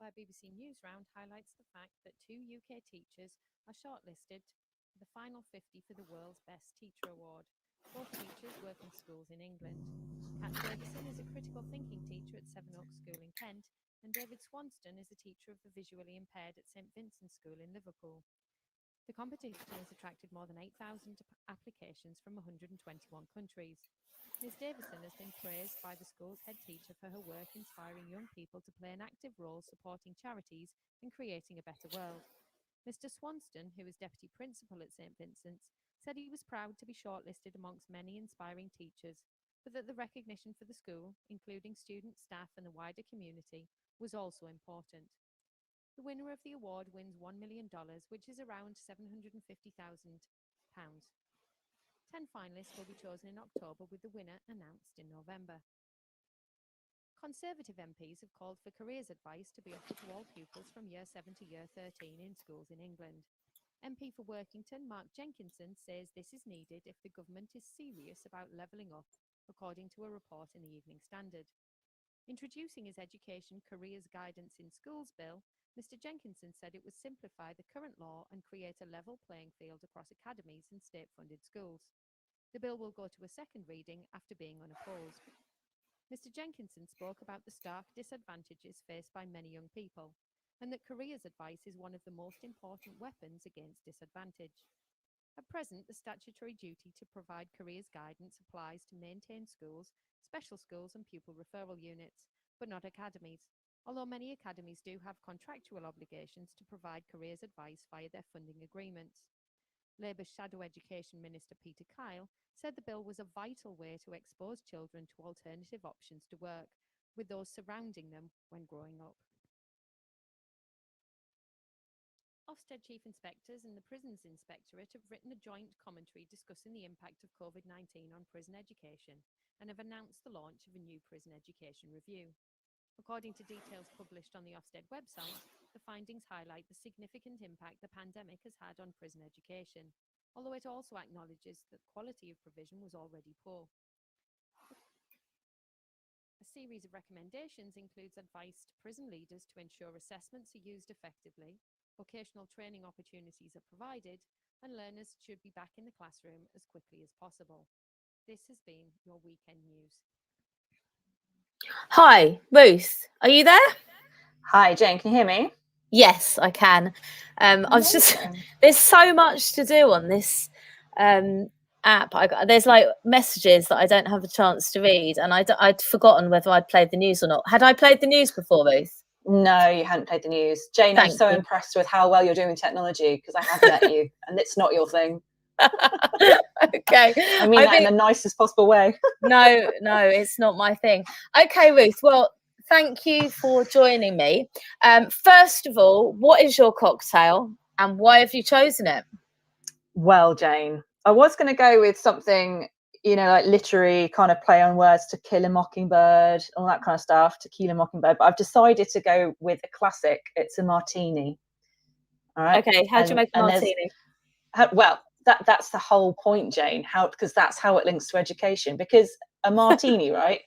[SPEAKER 7] by BBC Newsround highlights the fact that 2 UK teachers are shortlisted for the final 50 for the World's Best Teacher Award. Both teachers work in schools in England. Kat Ferguson is a critical thinking teacher at Sevenoaks School in Kent, and David Swanston is a teacher of the visually impaired at St Vincent's School in Liverpool. The competition has attracted more than 8,000 applications from 121 countries. Ms Davison has been praised by the school's head teacher for her work inspiring young people to play an active role supporting charities and creating a better world. Mr Swanston, who is Deputy Principal at St Vincent's, said he was proud to be shortlisted amongst many inspiring teachers, but that the recognition for the school, including students, staff and the wider community, was also important. The winner of the award wins $1 million, which is around £750,000. 10 finalists will be chosen in October, with the winner announced in November. Conservative MPs have called for careers advice to be offered to all pupils from Year 7 to Year 13 in schools in England. MP for Workington, Mark Jenkinson, says this is needed if the government is serious about levelling up, according to a report in the Evening Standard. Introducing his Education Careers Guidance in Schools bill, Mr Jenkinson said it would simplify the current law and create a level playing field across academies and state-funded schools. The bill will go to a second reading after being unopposed. Mr Jenkinson spoke about the stark disadvantages faced by many young people, and that careers advice is one of the most important weapons against disadvantage. At present, the statutory duty to provide careers guidance applies to maintained schools, special schools and pupil referral units, but not academies, although many academies do have contractual obligations to provide careers advice via their funding agreements. Labour's Shadow Education Minister Peter Kyle said the bill was a vital way to expose children to alternative options to work, with those surrounding them when growing up. Ofsted Chief Inspectors and the Prisons Inspectorate have written a joint commentary discussing the impact of COVID-19 on prison education and have announced the launch of a new prison education review. According to details published on the Ofsted website, the findings highlight the significant impact the pandemic has had on prison education, although it also acknowledges that quality of provision was already poor. A series of recommendations includes advice to prison leaders to ensure assessments are used effectively, vocational training opportunities are provided, and learners should be back in the classroom as quickly as possible. This has been your weekend news.
[SPEAKER 1] Hi, Ruth, are you there?
[SPEAKER 8] Hi, Jane, can you hear me?
[SPEAKER 1] Yes, I can. I was just, there's so much to do on this app. There's like messages that I don't have a chance to read, and I'd forgotten whether I'd played the news or not. Had I played the news before, Ruth?
[SPEAKER 8] No, you hadn't played the news. Jane, I'm so impressed with how well you're doing with technology, because I have met you and it's not your thing.
[SPEAKER 1] Okay.
[SPEAKER 8] I mean that in the nicest possible way.
[SPEAKER 1] No, it's not my thing. Okay, Ruth. Well, thank you for joining me. First of all, what is your cocktail and why have you chosen it?
[SPEAKER 8] Well, Jane, I was going to go with something, you know, like literary kind of play on words, To Kill a Mockingbird, all that kind of stuff, Tequila Mockingbird, but I've decided to go with a classic. It's a martini. All right.
[SPEAKER 1] Okay, how do you make a martini?
[SPEAKER 8] Well, that's the whole point, Jane, because that's how it links to education. Because a martini, right,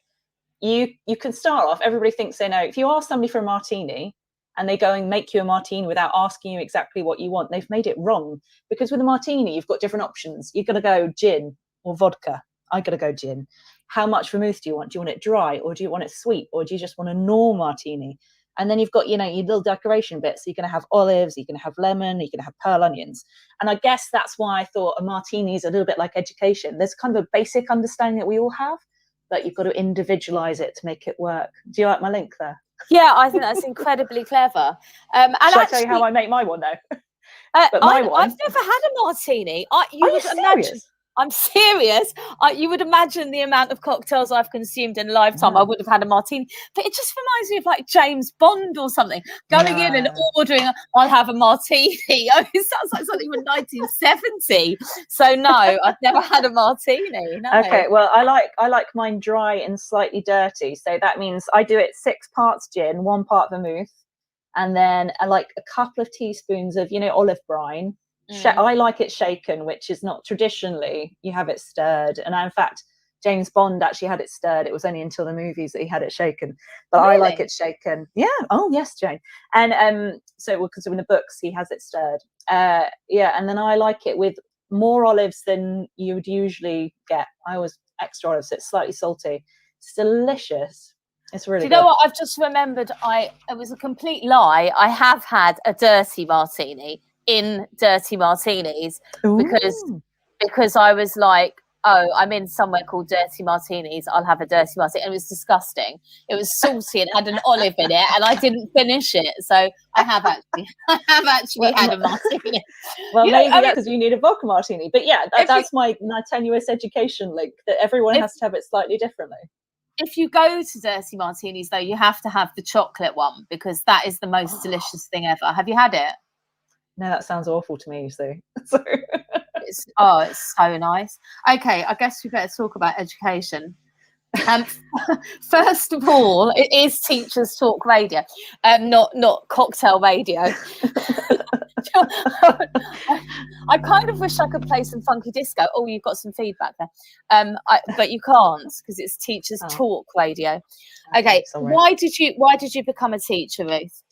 [SPEAKER 8] you can start off, everybody thinks they know. If you ask somebody for a martini and they go and make you a martini without asking you exactly what you want, they've made it wrong. Because with a martini, you've got different options. You're going to go gin or vodka. I got to go gin. How much vermouth do you want? Do you want it dry, or do you want it sweet, or do you just want a normal martini? And then you've got, you know, your little decoration bits. So you're going to have olives, you're going to have lemon, you're going to have pearl onions. And I guess that's why I thought a martini is a little bit like education. There's kind of a basic understanding that we all have, but you've got to individualize it to make it work. Do you like my link there?
[SPEAKER 1] Yeah, I think that's incredibly clever. And
[SPEAKER 8] Shall I tell you how I make my one, though?
[SPEAKER 1] I've never had a martini. You would imagine. I'm serious. You would imagine the amount of cocktails I've consumed in a lifetime. I would have had a martini, but it just reminds me of like James Bond or something. Going in and ordering, I'll have a martini. Oh, it sounds like something from 1970. So no, I've never had a martini. No.
[SPEAKER 8] Okay, well, I like mine dry and slightly dirty. So that means I do it 6 parts gin, 1 part vermouth, and then I like a couple of teaspoons of, you know, olive brine. I like it shaken, which is not traditionally, you have it stirred. And in fact, James Bond actually had it stirred. It was only until the movies that he had it shaken, but
[SPEAKER 1] Really?
[SPEAKER 8] I like it shaken. Yeah. Oh yes, Jane. And so because in the books he has it stirred. Yeah, and then I like it with more olives than you would usually get. I always extra olives, so it's slightly salty. It's delicious. It's really
[SPEAKER 1] Do you
[SPEAKER 8] good.
[SPEAKER 1] know what? I've just remembered. It was a complete lie. I have had a dirty martini in Dirty Martinis because I was like, oh, I'm in somewhere called Dirty Martinis. I'll have a dirty martini. And it was disgusting. It was salty and had an olive in it, and I didn't finish it. So I have actually had a martini.
[SPEAKER 8] Well,
[SPEAKER 1] You know,
[SPEAKER 8] maybe
[SPEAKER 1] I mean-
[SPEAKER 8] that's because you need a vodka martini. But yeah, that's my tenuous education link, that everyone has to have it slightly differently.
[SPEAKER 1] If you go to Dirty Martinis, though, you have to have the chocolate one because that is the most delicious thing ever. Have you had it?
[SPEAKER 8] No, that sounds awful to me, you see. So.
[SPEAKER 1] It's so nice. Okay, I guess we better talk about education. First of all, it is Teachers Talk Radio, not cocktail radio. I kind of wish I could play some funky disco. Oh, you've got some feedback there, but you can't because it's Teachers Talk Radio. Okay,
[SPEAKER 8] sorry.
[SPEAKER 1] why did you become a teacher, Ruth?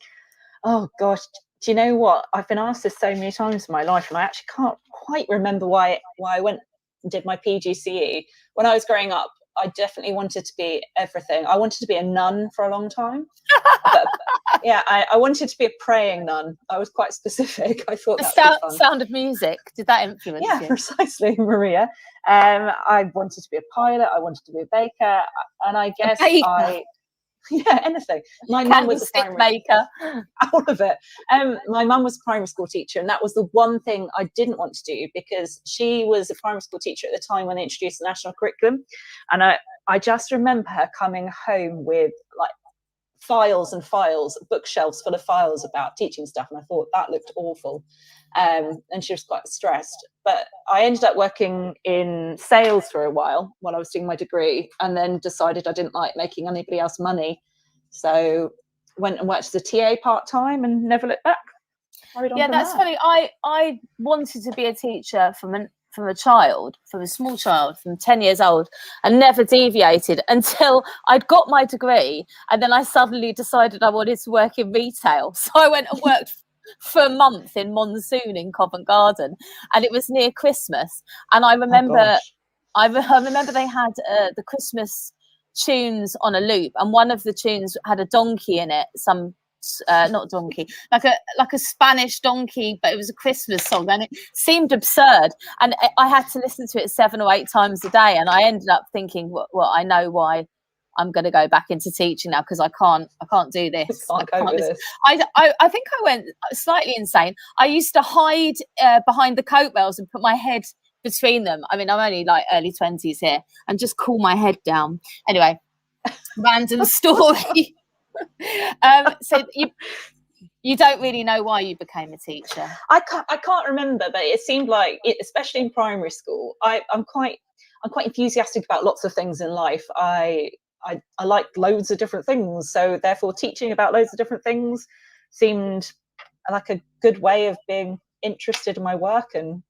[SPEAKER 8] Oh gosh, do you know what? I've been asked this so many times in my life, and I actually can't quite remember why I went and did my PGCE. When I was growing up, I definitely wanted to be everything. I wanted to be a nun for a long time. But yeah, I wanted to be a praying nun. I was quite specific. I thought that was fun.
[SPEAKER 1] Sound of Music, did that influence you?
[SPEAKER 8] Yeah, precisely, Maria. I wanted to be a pilot. I wanted to be a baker, and I guess anything. My mum was a primary
[SPEAKER 1] maker.
[SPEAKER 8] All of it. My mum was a primary school teacher, and that was the one thing I didn't want to do, because she was a primary school teacher at the time when they introduced the national curriculum. And I just remember her coming home with like files and files, bookshelves full of files about teaching stuff, and I thought that looked awful. And she was quite stressed. But I ended up working in sales for a while I was doing my degree, and then decided I didn't like making anybody else money. So went and worked as a TA part-time and never looked back.
[SPEAKER 1] Yeah, that's funny. I wanted to be a teacher from a small child, from 10 years old, and never deviated until I'd got my degree, and then I suddenly decided I wanted to work in retail. So I went and worked for a month in Monsoon in Covent Garden, and it was near Christmas. And I remember, I remember they had the Christmas tunes on a loop, and one of the tunes had a donkey in it. Not donkey, like a Spanish donkey, but it was a Christmas song, and it seemed absurd. And I had to listen to it 7 or 8 times a day, and I ended up thinking, well, I know why I'm going to go back into teaching now, because I can't do this. I think I went slightly insane. I used to hide behind the coat rails and put my head between them. I mean, I'm only like early 20s here, and just cool my head down. Anyway, random story. So you don't really know why you became a teacher?
[SPEAKER 8] I can't remember, but it seemed like it, especially in primary school. I'm quite enthusiastic about lots of things in life. I like loads of different things, so therefore teaching about loads of different things seemed like a good way of being interested in my work and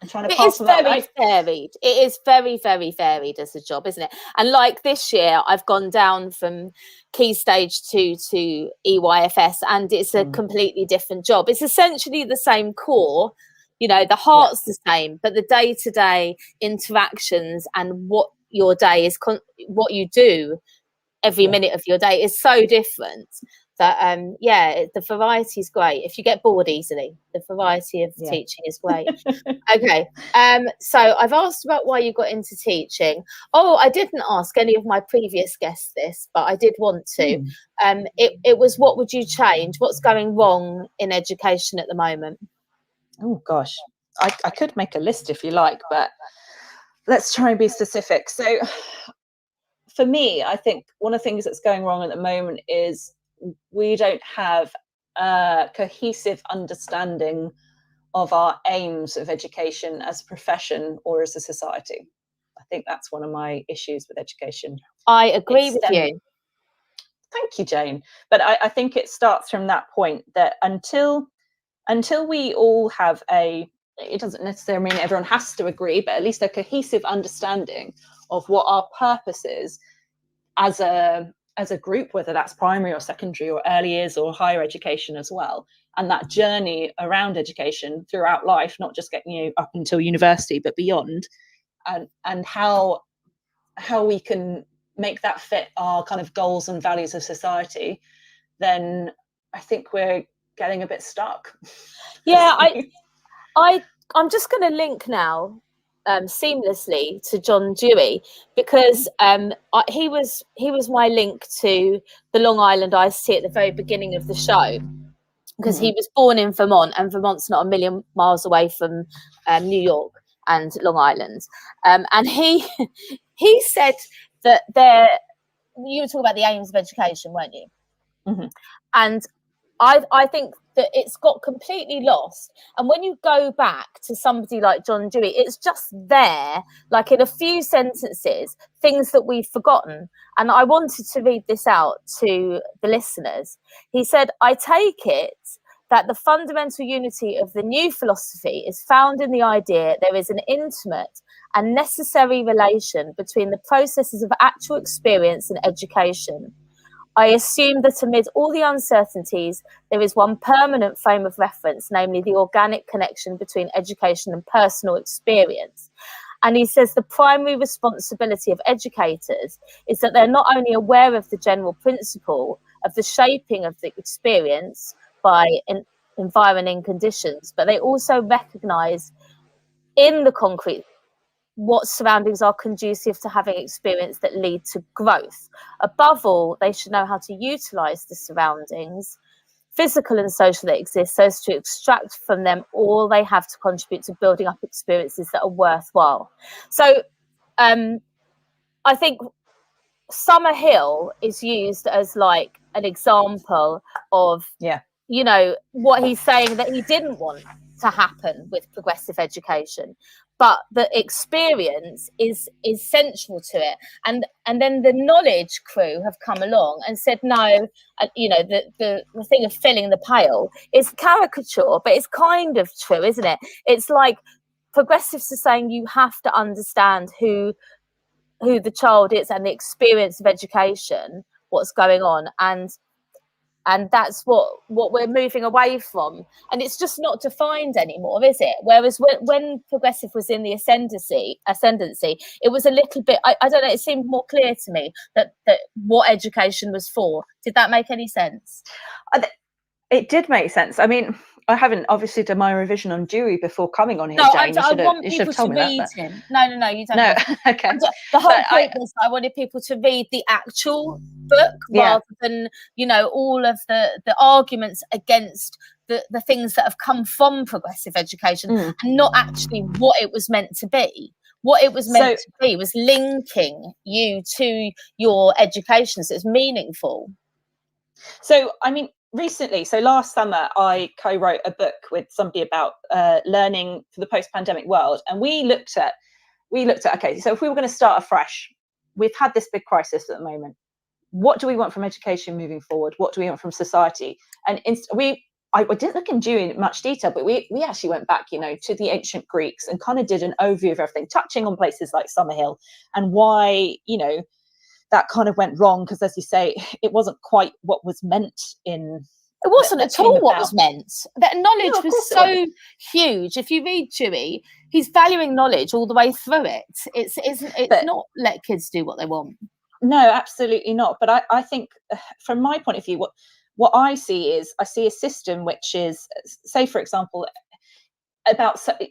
[SPEAKER 8] trying to pass on that.
[SPEAKER 1] It is very varied. It is very, very varied as a job, isn't it? And like this year, I've gone down from Key Stage 2 to EYFS, and it's a completely different job. It's essentially the same core, the heart's the same, but the day-to-day interactions and what your day is, what you do every minute of your day is so different that the variety is great. If you get bored easily, the variety of teaching is great. Okay, so I've asked about why you got into teaching. Oh, I didn't ask any of my previous guests this, but I did want to. It was, what would you change? What's going wrong in education at the moment?
[SPEAKER 8] Oh gosh, I could make a list if you like, but let's try and be specific. So for me, I think one of the things that's going wrong at the moment is we don't have a cohesive understanding of our aims of education as a profession or as a society. I think that's one of my issues with education.
[SPEAKER 1] I agree with you.
[SPEAKER 8] Thank you, Jane. But I think it starts from that point, that until we all have it doesn't necessarily mean everyone has to agree, but at least a cohesive understanding of what our purpose is as a group, whether that's primary or secondary or early years or higher education as well, and that journey around education throughout life, not just getting you up until university but beyond, and how we can make that fit our kind of goals and values of society, then I think we're getting a bit stuck.
[SPEAKER 1] Yeah, I'm just going to link now seamlessly to John Dewey, because he was my link to the Long Island Iced Tea at the very beginning of the show, because he was born in Vermont, and Vermont's not a million miles away from New York and Long Island, and he said that you were talking about the aims of education, weren't you? And I think that it's got completely lost. And when you go back to somebody like John Dewey, it's just there, like in a few sentences, things that we've forgotten. And I wanted to read this out to the listeners. He said, "I take it that the fundamental unity of the new philosophy is found in the idea there is an intimate and necessary relation between the processes of actual experience and education. I assume that amid all the uncertainties, there is one permanent frame of reference, namely the organic connection between education and personal experience." And he says the primary responsibility of educators is that they're not only aware of the general principle of the shaping of the experience by environing conditions, but they also recognise in the concrete what surroundings are conducive to having experience that lead to growth. Above all, they should know how to utilise the surroundings, physical and social, that exist, so as to extract from them all they have to contribute to building up experiences that are worthwhile. So I think Summerhill is used as like an example of, you know, what he's saying that he didn't want to happen with progressive education, but the experience is central to it. And then the knowledge crew have come along and said, no, you know, the thing of filling the pail is caricature, but it's kind of true, isn't it? It's like progressives are saying you have to understand who the child is and the experience of education, what's going on, and that's what we're moving away from. And it's just not defined anymore, is it? Whereas when progressive was in the ascendancy, it was a little bit, I don't know, it seemed more clear to me that what education was for. Did that make any sense?
[SPEAKER 8] It did make sense. I mean, I haven't obviously done my revision on Dewey before coming on here,
[SPEAKER 1] no,
[SPEAKER 8] Jane.
[SPEAKER 1] I want people to read him. No, you don't.
[SPEAKER 8] No, okay.
[SPEAKER 1] The whole point was I wanted people to read the actual book rather than, you know, all of the arguments against the things that have come from progressive education, and not actually what it was meant to be. What it was meant to be was linking you to your education, so it's meaningful.
[SPEAKER 8] So, I mean, recently, so last summer, I co-wrote a book with somebody about learning for the post-pandemic world, and we looked at okay, so if we were going to start afresh, we've had this big crisis at the moment. What do we want from education moving forward? What do we want from society? And I didn't look in Dewey in much detail, but we actually went back, you know, to the ancient Greeks and kind of did an overview of everything, touching on places like Summerhill and why, you know, that kind of went wrong, because, as you say, it wasn't quite what was meant in.
[SPEAKER 1] It wasn't at all what was meant. That knowledge was so huge. If you read Dewey, he's valuing knowledge all the way through it. It's not let kids do what they want.
[SPEAKER 8] No, absolutely not. But I think, from my point of view, what I see is a system which is, say, for example,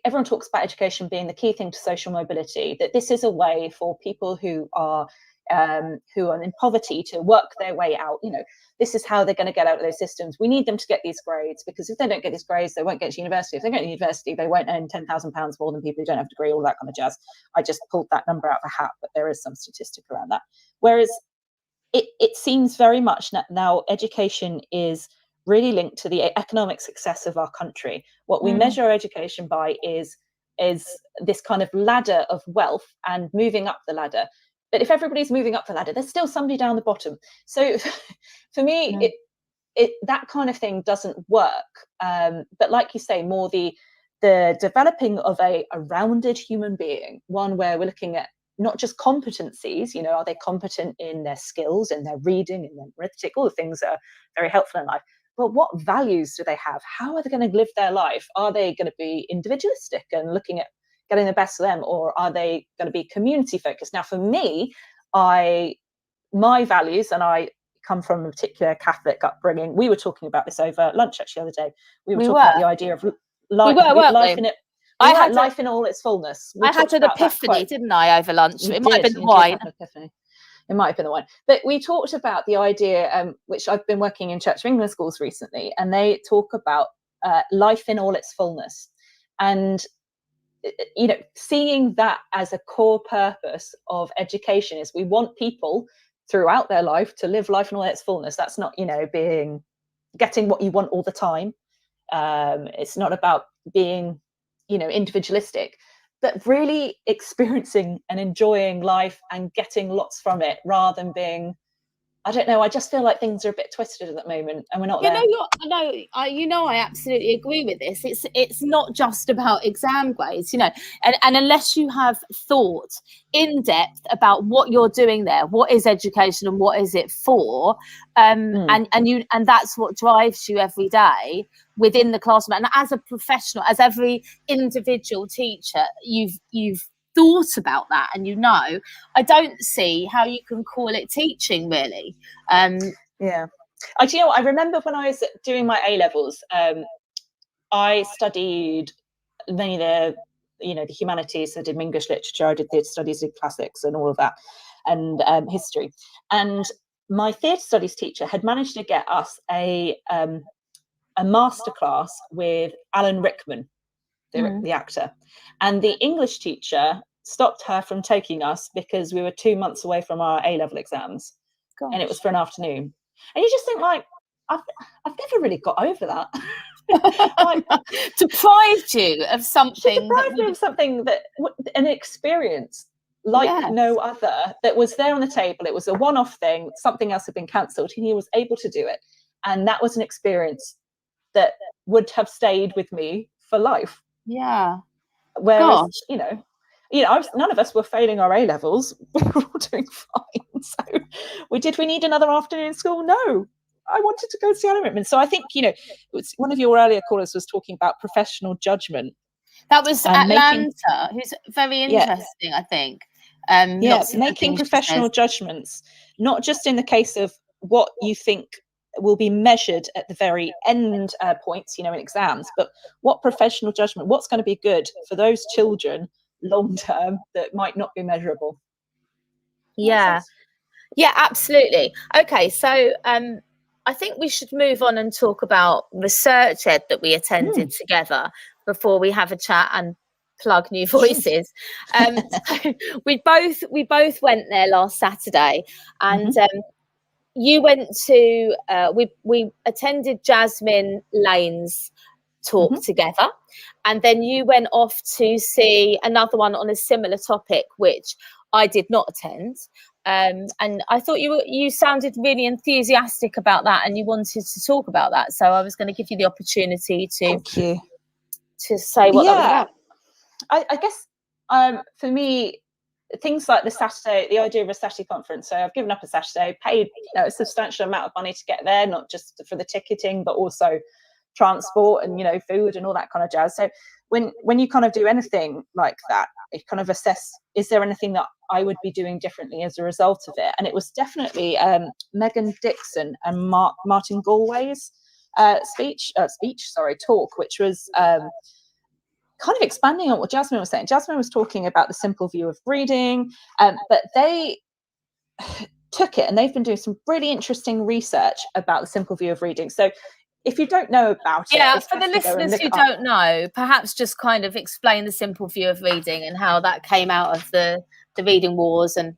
[SPEAKER 8] everyone talks about education being the key thing to social mobility, that this is a way for people who are in poverty to work their way out. You know, this is how they're going to get out of those systems. We need them to get these grades, because if they don't get these grades, they won't get to university. If they get to university, they won't earn £10,000 more than people who don't have a degree, all that kind of jazz. I just pulled that number out of a hat, but there is some statistic around that. Whereas it seems very much now education is really linked to the economic success of our country. What we measure our education by is this kind of ladder of wealth and moving up the ladder. But if everybody's moving up the ladder, there's still somebody down the bottom. So for me, that kind of thing doesn't work. But like you say, more the developing of a rounded human being, one where we're looking at not just competencies, you know, are they competent in their skills, in their reading, in their arithmetic, all the things that are very helpful in life, but what values do they have? How are they going to live their life? Are they going to be individualistic and looking at getting the best of them, or are they going to be community focused? Now, for me, my values, and I come from a particular Catholic upbringing. We were talking about this over lunch actually the other day. We were talking about the idea of life in it. Life in all its fullness.
[SPEAKER 1] I had an epiphany, didn't I, over lunch? It might have been the wine.
[SPEAKER 8] It might have been the wine. But we talked about the idea, which I've been working in Church of England schools recently, and they talk about life in all its fullness. And, you know, seeing that as a core purpose of education is we want people throughout their life to live life in all its fullness. That's not, you know, getting what you want all the time. It's not about being, you know, individualistic, but really experiencing and enjoying life and getting lots from it, rather than being, I don't know, I just feel like things are a bit twisted at the moment and we're not there.
[SPEAKER 1] I absolutely agree with this. It's not just about exam grades, you know, and unless you have thought in depth about what you're doing there, what is education and what is it for, and that's what drives you every day within the classroom. And as a professional, as every individual teacher, you've thought about that, and you know, I don't see how you can call it teaching, really.
[SPEAKER 8] I remember when I was doing my A-levels, I studied many of the humanities. I did English literature, I did theatre studies, did classics and all of that, and history. And my theatre studies teacher had managed to get us a masterclass with Alan Rickman, the actor, and the English teacher stopped her from taking us because we were 2 months away from our A-level exams. Gosh. And it was for an afternoon. And you just think, like, I've never really got over that. Like,
[SPEAKER 1] deprived you of something.
[SPEAKER 8] An experience like no other, that was there on the table. It was a one-off thing. Something else had been cancelled, and he was able to do it. And that was an experience that would have stayed with me for life.
[SPEAKER 1] Yeah.
[SPEAKER 8] Whereas, you know, none of us were failing our A-levels. We were all doing fine. So we need another afternoon in school? No. I wanted to go to Alan Rickman. So I think, you know, one of your earlier callers was talking about professional judgment.
[SPEAKER 1] That was Atlanta, who's very interesting, I think.
[SPEAKER 8] Making professional judgments, not just in the case of what you think will be measured at the very end points, you know, in exams, but what professional judgment, what's going to be good for those children long term that might not be measurable.
[SPEAKER 1] Yeah, absolutely. Okay, so I think we should move on and talk about Research Ed that we attended together before we have a chat and plug New Voices. So we both went there last Saturday, and you went to we attended Jasmine Lane's talk together, and then you went off to see another one on a similar topic, which I did not attend. And I thought you sounded really enthusiastic about that, and you wanted to talk about that. So I was going to give you the opportunity to say what that was about.
[SPEAKER 8] I guess for me, things like the idea of a Saturday conference. So I've given up a Saturday, paid a substantial amount of money to get there, not just for the ticketing, but also transport and, you know, food and all that kind of jazz. So when you kind of do anything like that, you kind of assess, is there anything that I would be doing differently as a result of it? And it was definitely Megan Dixon and Martin Galway's talk, which was kind of expanding on what Jasmine was saying. Jasmine was talking about the simple view of reading, but they took it and they've been doing some really interesting research about the simple view of reading. So if you don't know about it,
[SPEAKER 1] for the listeners who don't know, perhaps just kind of explain the simple view of reading and how that came out of the reading wars. And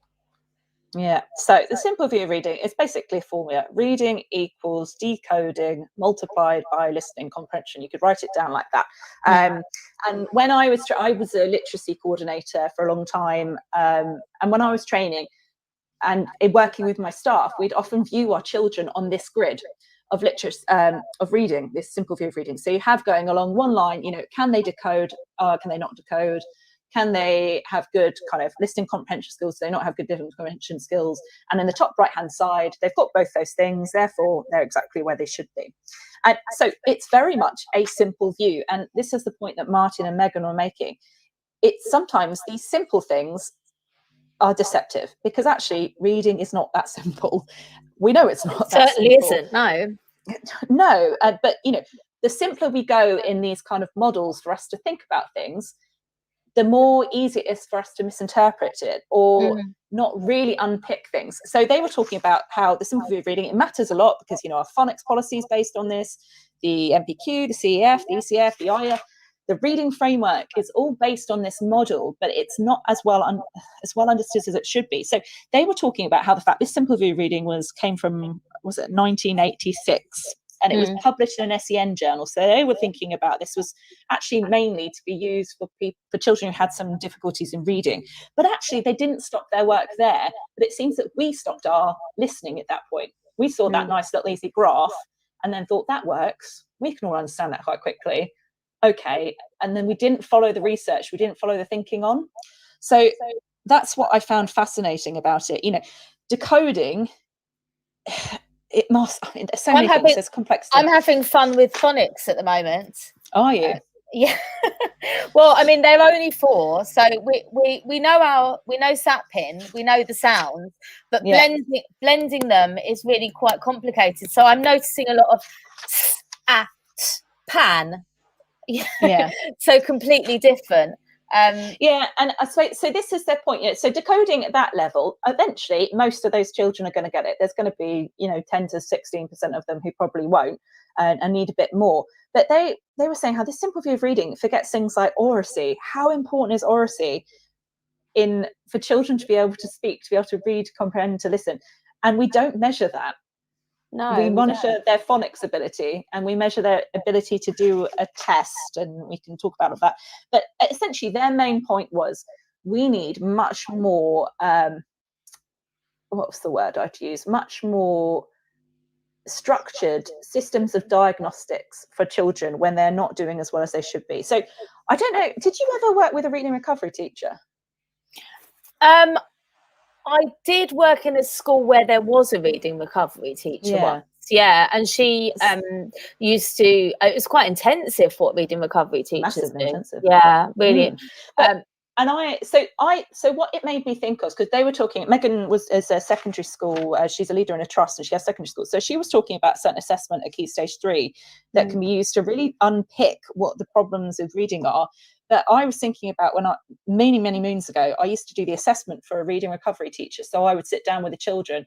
[SPEAKER 8] so the simple view of reading is basically a formula. Reading equals decoding multiplied by listening comprehension. You could write it down like that. And when I was a literacy coordinator for a long time, and when I was training and working with my staff, we'd often view our children on this grid of literacy, of reading, this simple view of reading. So you have going along one line, you know, can they decode? Can they not decode? Can they have good kind of listening comprehension skills? Do they not have good listening comprehension skills? And in the top right hand side, they've got both those things, therefore they're exactly where they should be. And so it's very much a simple view, and this is the point that Martin and Megan were making. It's sometimes these simple things are deceptive, because actually reading is not that simple. We know it's not that
[SPEAKER 1] certainly
[SPEAKER 8] simple.
[SPEAKER 1] isn't.
[SPEAKER 8] No, but you know, the simpler we go in these kind of models for us to think about things, the more easy it is for us to misinterpret it or not really unpick things. So they were talking about how the simple view of reading, it matters a lot because, you know, our phonics policy is based on this, the MPQ, the CEF, the ECF, the IF, the reading framework is all based on this model, but it's not as well understood as it should be. So they were talking about how the fact this simple view of reading came from, was it 1986? And it was published in an SEN journal. So they were thinking about this was actually mainly to be used for children who had some difficulties in reading. But actually, they didn't stop their work there. But it seems that we stopped our listening at that point. We saw that nice little easy graph and then thought, that works. We can all understand that quite quickly. Okay. And then we didn't follow the research. We didn't follow the thinking on. So that's what I found fascinating about it. You know, decoding... It must. I mean, there's so many things. There's complexity.
[SPEAKER 1] I'm having fun with phonics at the moment.
[SPEAKER 8] Are you?
[SPEAKER 1] Yeah. Well, I mean, they're only 4, so we know SatPin, we know the sounds, but blending them is really quite complicated. So I'm noticing a lot of pan. Yeah. So completely different.
[SPEAKER 8] And so this is their point. So decoding at that level, eventually most of those children are going to get it. There's going to be 10 to 16% of them who probably won't and need a bit more. But they were saying how this simple view of reading forgets things like oracy. How important is oracy for children to be able to speak, to be able to read, comprehend, to listen? And we don't measure that.
[SPEAKER 1] No,
[SPEAKER 8] we monitor their phonics ability, and we measure their ability to do a test, and we can talk about that. But essentially their main point was, we need much more what's the word I'd use, much more structured systems of diagnostics for children when they're not doing as well as they should be. So I don't know, did you ever work with a reading recovery teacher?
[SPEAKER 1] I did work in a school where there was a reading recovery teacher once. Yeah, and she used to. It was quite intensive what reading recovery teachers do.
[SPEAKER 8] Intensive.
[SPEAKER 1] Yeah, really.
[SPEAKER 8] So what it made me think of, because they were talking. Megan is a secondary school. She's a leader in a trust, and she has secondary school. So she was talking about certain assessment at Key Stage 3 that can be used to really unpick what the problems with reading are. But I was thinking about when many moons ago, I used to do the assessment for a reading recovery teacher. So I would sit down with the children,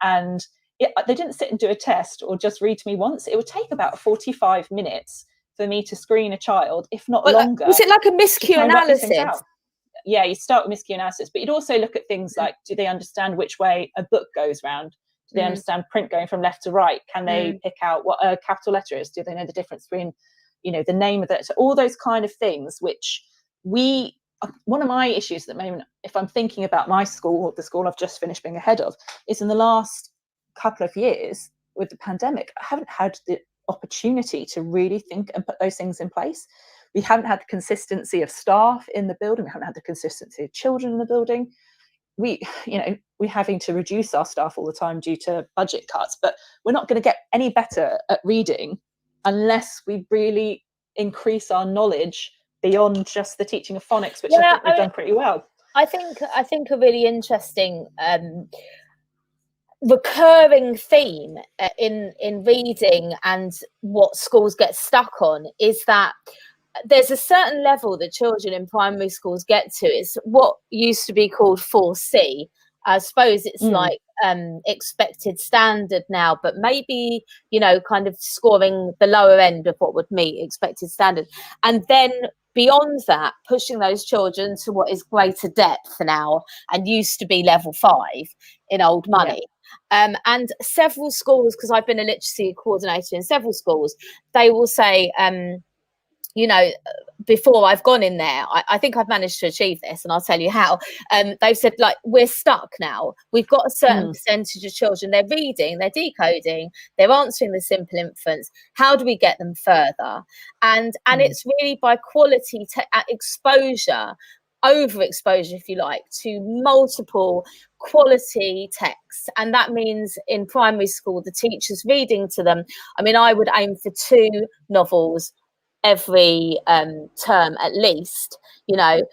[SPEAKER 8] and they didn't sit and do a test or just read to me once. It would take about 45 minutes for me to screen a child, if not longer.
[SPEAKER 1] Was it like a miscue analysis?
[SPEAKER 8] Yeah, you start with miscue analysis, but you'd also look at things like, do they understand which way a book goes round? Do they understand print going from left to right? Can they pick out what a capital letter is? Do they know the difference between the name of it? So all those kind of things, which one of my issues at the moment, if I'm thinking about my school, the school I've just finished being a head of, is in the last couple of years with the pandemic, I haven't had the opportunity to really think and put those things in place. We haven't had the consistency of staff in the building. We haven't had the consistency of children in the building. We're having to reduce our staff all the time due to budget cuts, but we're not going to get any better at reading unless we really increase our knowledge beyond just the teaching of phonics, which I think we've done pretty well.
[SPEAKER 1] I think a really interesting recurring theme in reading and what schools get stuck on is that there's a certain level that children in primary schools get to. It's what used to be called 4C. I suppose it's like expected standard now, but maybe, kind of scoring the lower end of what would meet expected standard. And then beyond that, pushing those children to what is greater depth now and used to be level 5 in old money. And several schools, because I've been a literacy coordinator in several schools, they will say, before I've gone in there, I think I've managed to achieve this, and I'll tell you how. They've said, we're stuck now. We've got a certain percentage of children, they're reading, they're decoding, they're answering the simple inference. How do we get them further? And it's really by quality exposure overexposure, if you like, to multiple quality texts. And that means in primary school, the teachers reading to them. I mean, I would aim for 2 novels every term at least, you know,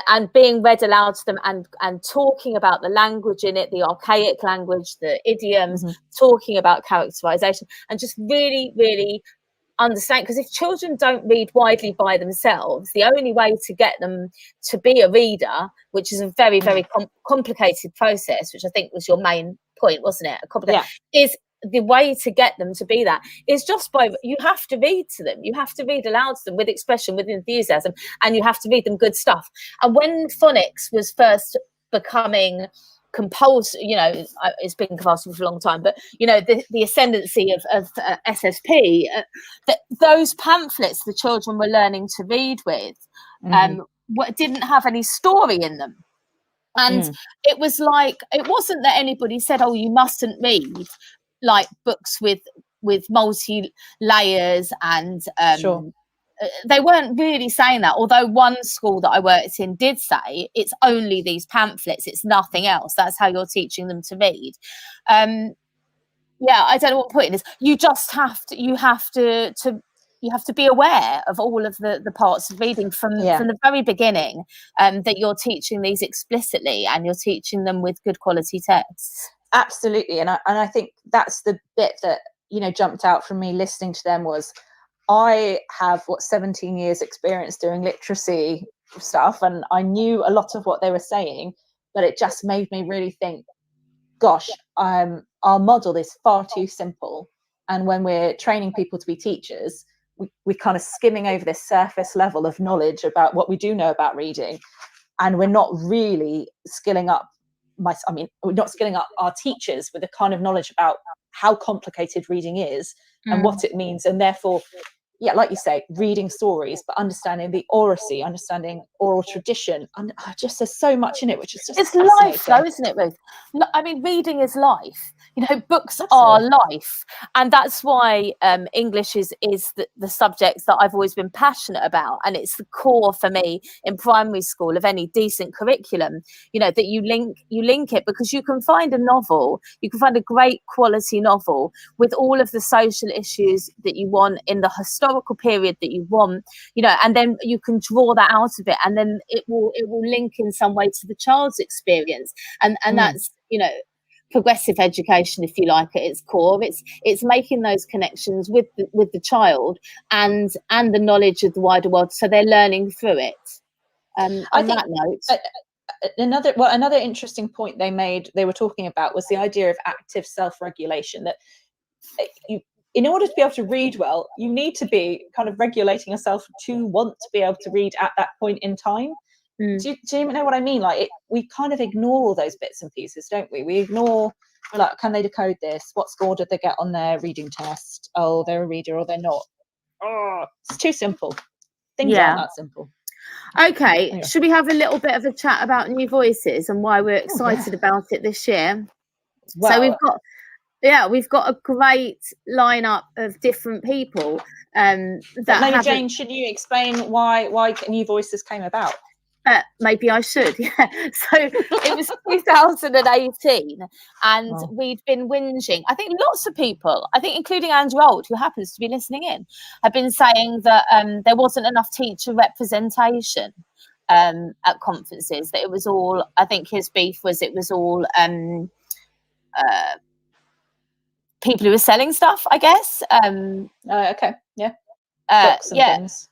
[SPEAKER 1] and being read aloud to them, and talking about the language in it, the archaic language, the idioms, talking about characterization, and just really, really understand. Because if children don't read widely by themselves, the only way to get them to be a reader, which is a very, very complicated process, which I think was your main point, wasn't it? Is the way to get them to be that is just by, you have to read to them, you have to read aloud to them with expression, with enthusiasm, and you have to read them good stuff. And when phonics was first becoming compulsory, you know, it's been compulsory for a long time, but you know, the ascendancy of SSP, those pamphlets the children were learning to read with didn't have any story in them. And it was like, it wasn't that anybody said, oh, you mustn't read like books with multi layers, and they weren't really saying that, although one school that I worked in did say it's only these pamphlets, it's nothing else, that's how you're teaching them to read. I don't know what point it is. You just have to be aware of all of the parts of reading from the very beginning, that you're teaching these explicitly, and you're teaching them with good quality texts.
[SPEAKER 8] Absolutely. And I think that's the bit that, you know, jumped out from me listening to them, was I have 17 years experience doing literacy stuff, and I knew a lot of what they were saying, but it just made me really think, gosh, our model is far too simple. And when we're training people to be teachers, we're kind of skimming over this surface level of knowledge about what we do know about reading, and we're not really skilling up we're not skilling up our teachers with the kind of knowledge about how complicated reading is and what it means. And therefore, like you say, reading stories, but understanding the oracy, understanding oral tradition, and just there's so much in it, which is just,
[SPEAKER 1] it's life though, isn't it, Ruth? I mean, reading is life, you know, books are life, and that's why English is the subject that I've always been passionate about, and it's the core for me in primary school of any decent curriculum, you know, that you link it, because you can find a novel, you can find a great quality novel with all of the social issues that you want in the historical period that you want, you know, and then you can draw that out of it, and then it will link in some way to the child's experience, and that's, you know, progressive education, if you like, at its core. It's making those connections with the child and the knowledge of the wider world, so they're learning through it. On that note,
[SPEAKER 8] another interesting point they were talking about was the idea of active self-regulation, that in order to be able to read well, you need to be kind of regulating yourself to want to be able to read at that point in time. Do you know what I mean? Like, we kind of ignore all those bits and pieces, don't we? We ignore, like, can they decode this? What score did they get on their reading test? Oh, they're a reader or they're not. Oh, it's too simple. Things aren't that simple.
[SPEAKER 1] Okay, should we have a little bit of a chat about New Voices and why we're excited about it this year? Well, so we've got a great lineup of different people.
[SPEAKER 8] Maybe Jane, should you explain why New Voices came about?
[SPEAKER 1] Maybe I should. So it was 2018, and we'd been whinging. I think lots of people, I think including Andrew Old, who happens to be listening in, have been saying that there wasn't enough teacher representation at conferences. That it was all, I think his beef was it was all people who were selling stuff, I guess.
[SPEAKER 8] Okay, yeah. Books and things.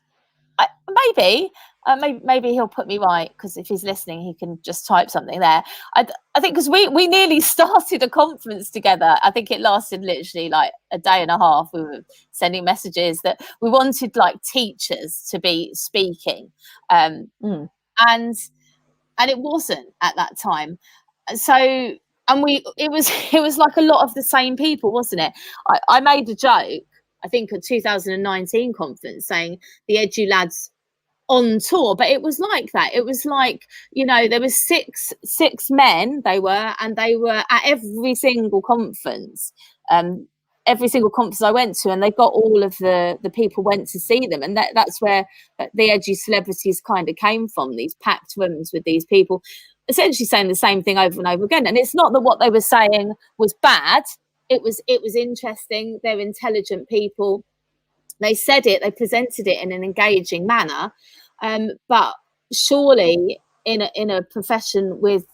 [SPEAKER 1] Maybe he'll put me right, because if he's listening, he can just type something there. I think because we nearly started a conference together. I think it lasted literally like a day and a half. We were sending messages that we wanted like teachers to be speaking, and it wasn't at that time. So it was like a lot of the same people, wasn't it? I made a joke, I think, at 2019 conference saying the Edu lads on tour, but it was like that. It was like, you know, there was six men, and they were at every single conference, every single conference I went to, and they got all of the people went to see them, and that's where the edgy celebrities kind of came from, these packed rooms with these people essentially saying the same thing over and over again. And it's not that what they were saying was bad, it was interesting. They're intelligent people, they said it, they presented it in an engaging manner, but surely in a profession with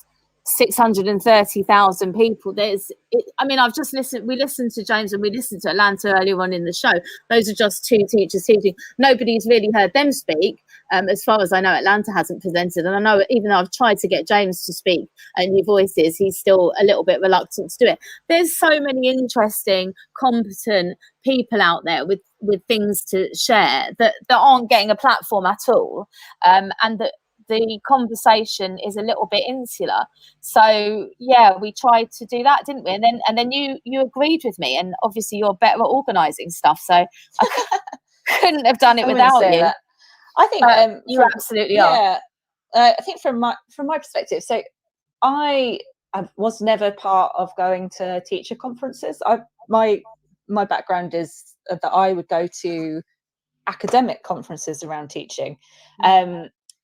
[SPEAKER 1] 630,000 people, I've just listened, we listened to James and we listened to Atlanta earlier on in the show. Those are just two teachers teaching. Nobody's really heard them speak. As far as I know, Atlanta hasn't presented, and I know even though I've tried to get James to speak at New Voices, he's still a little bit reluctant to do it. There's so many interesting, competent people out there with things to share that aren't getting a platform at all, and that the conversation is a little bit insular. So yeah, we tried to do that, didn't we? And then you agreed with me, and obviously you're better at organising stuff, so I couldn't have done it without you.
[SPEAKER 8] That. I think
[SPEAKER 1] you absolutely are.
[SPEAKER 8] I think from my perspective, so I was never part of going to teacher conferences. My background is that I would go to academic conferences around teaching.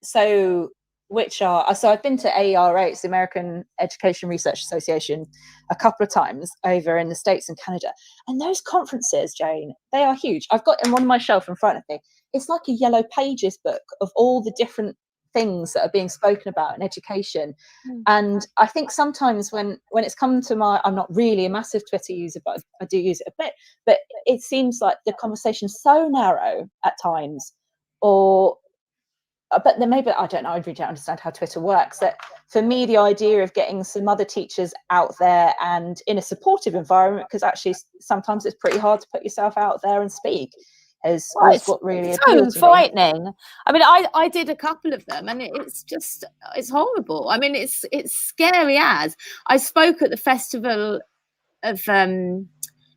[SPEAKER 8] So I've been to AERA, it's the American Education Research Association, a couple of times over in the States and Canada. And those conferences, Jane, they are huge. I've got them on my shelf in front of me. It's like a yellow pages book of all the different things that are being spoken about in education. And I think sometimes when it's come to I'm not really a massive Twitter user, but I do use it a bit, but it seems like the conversation's so narrow at times, but then maybe, I don't know, I really don't understand how Twitter works. That for me, the idea of getting some other teachers out there and in a supportive environment, because actually sometimes it's pretty hard to put yourself out there and speak, is what really appeals to me.
[SPEAKER 1] Frightening. I mean, I did a couple of them, and it's horrible. I mean, it's scary as. I spoke at the Festival of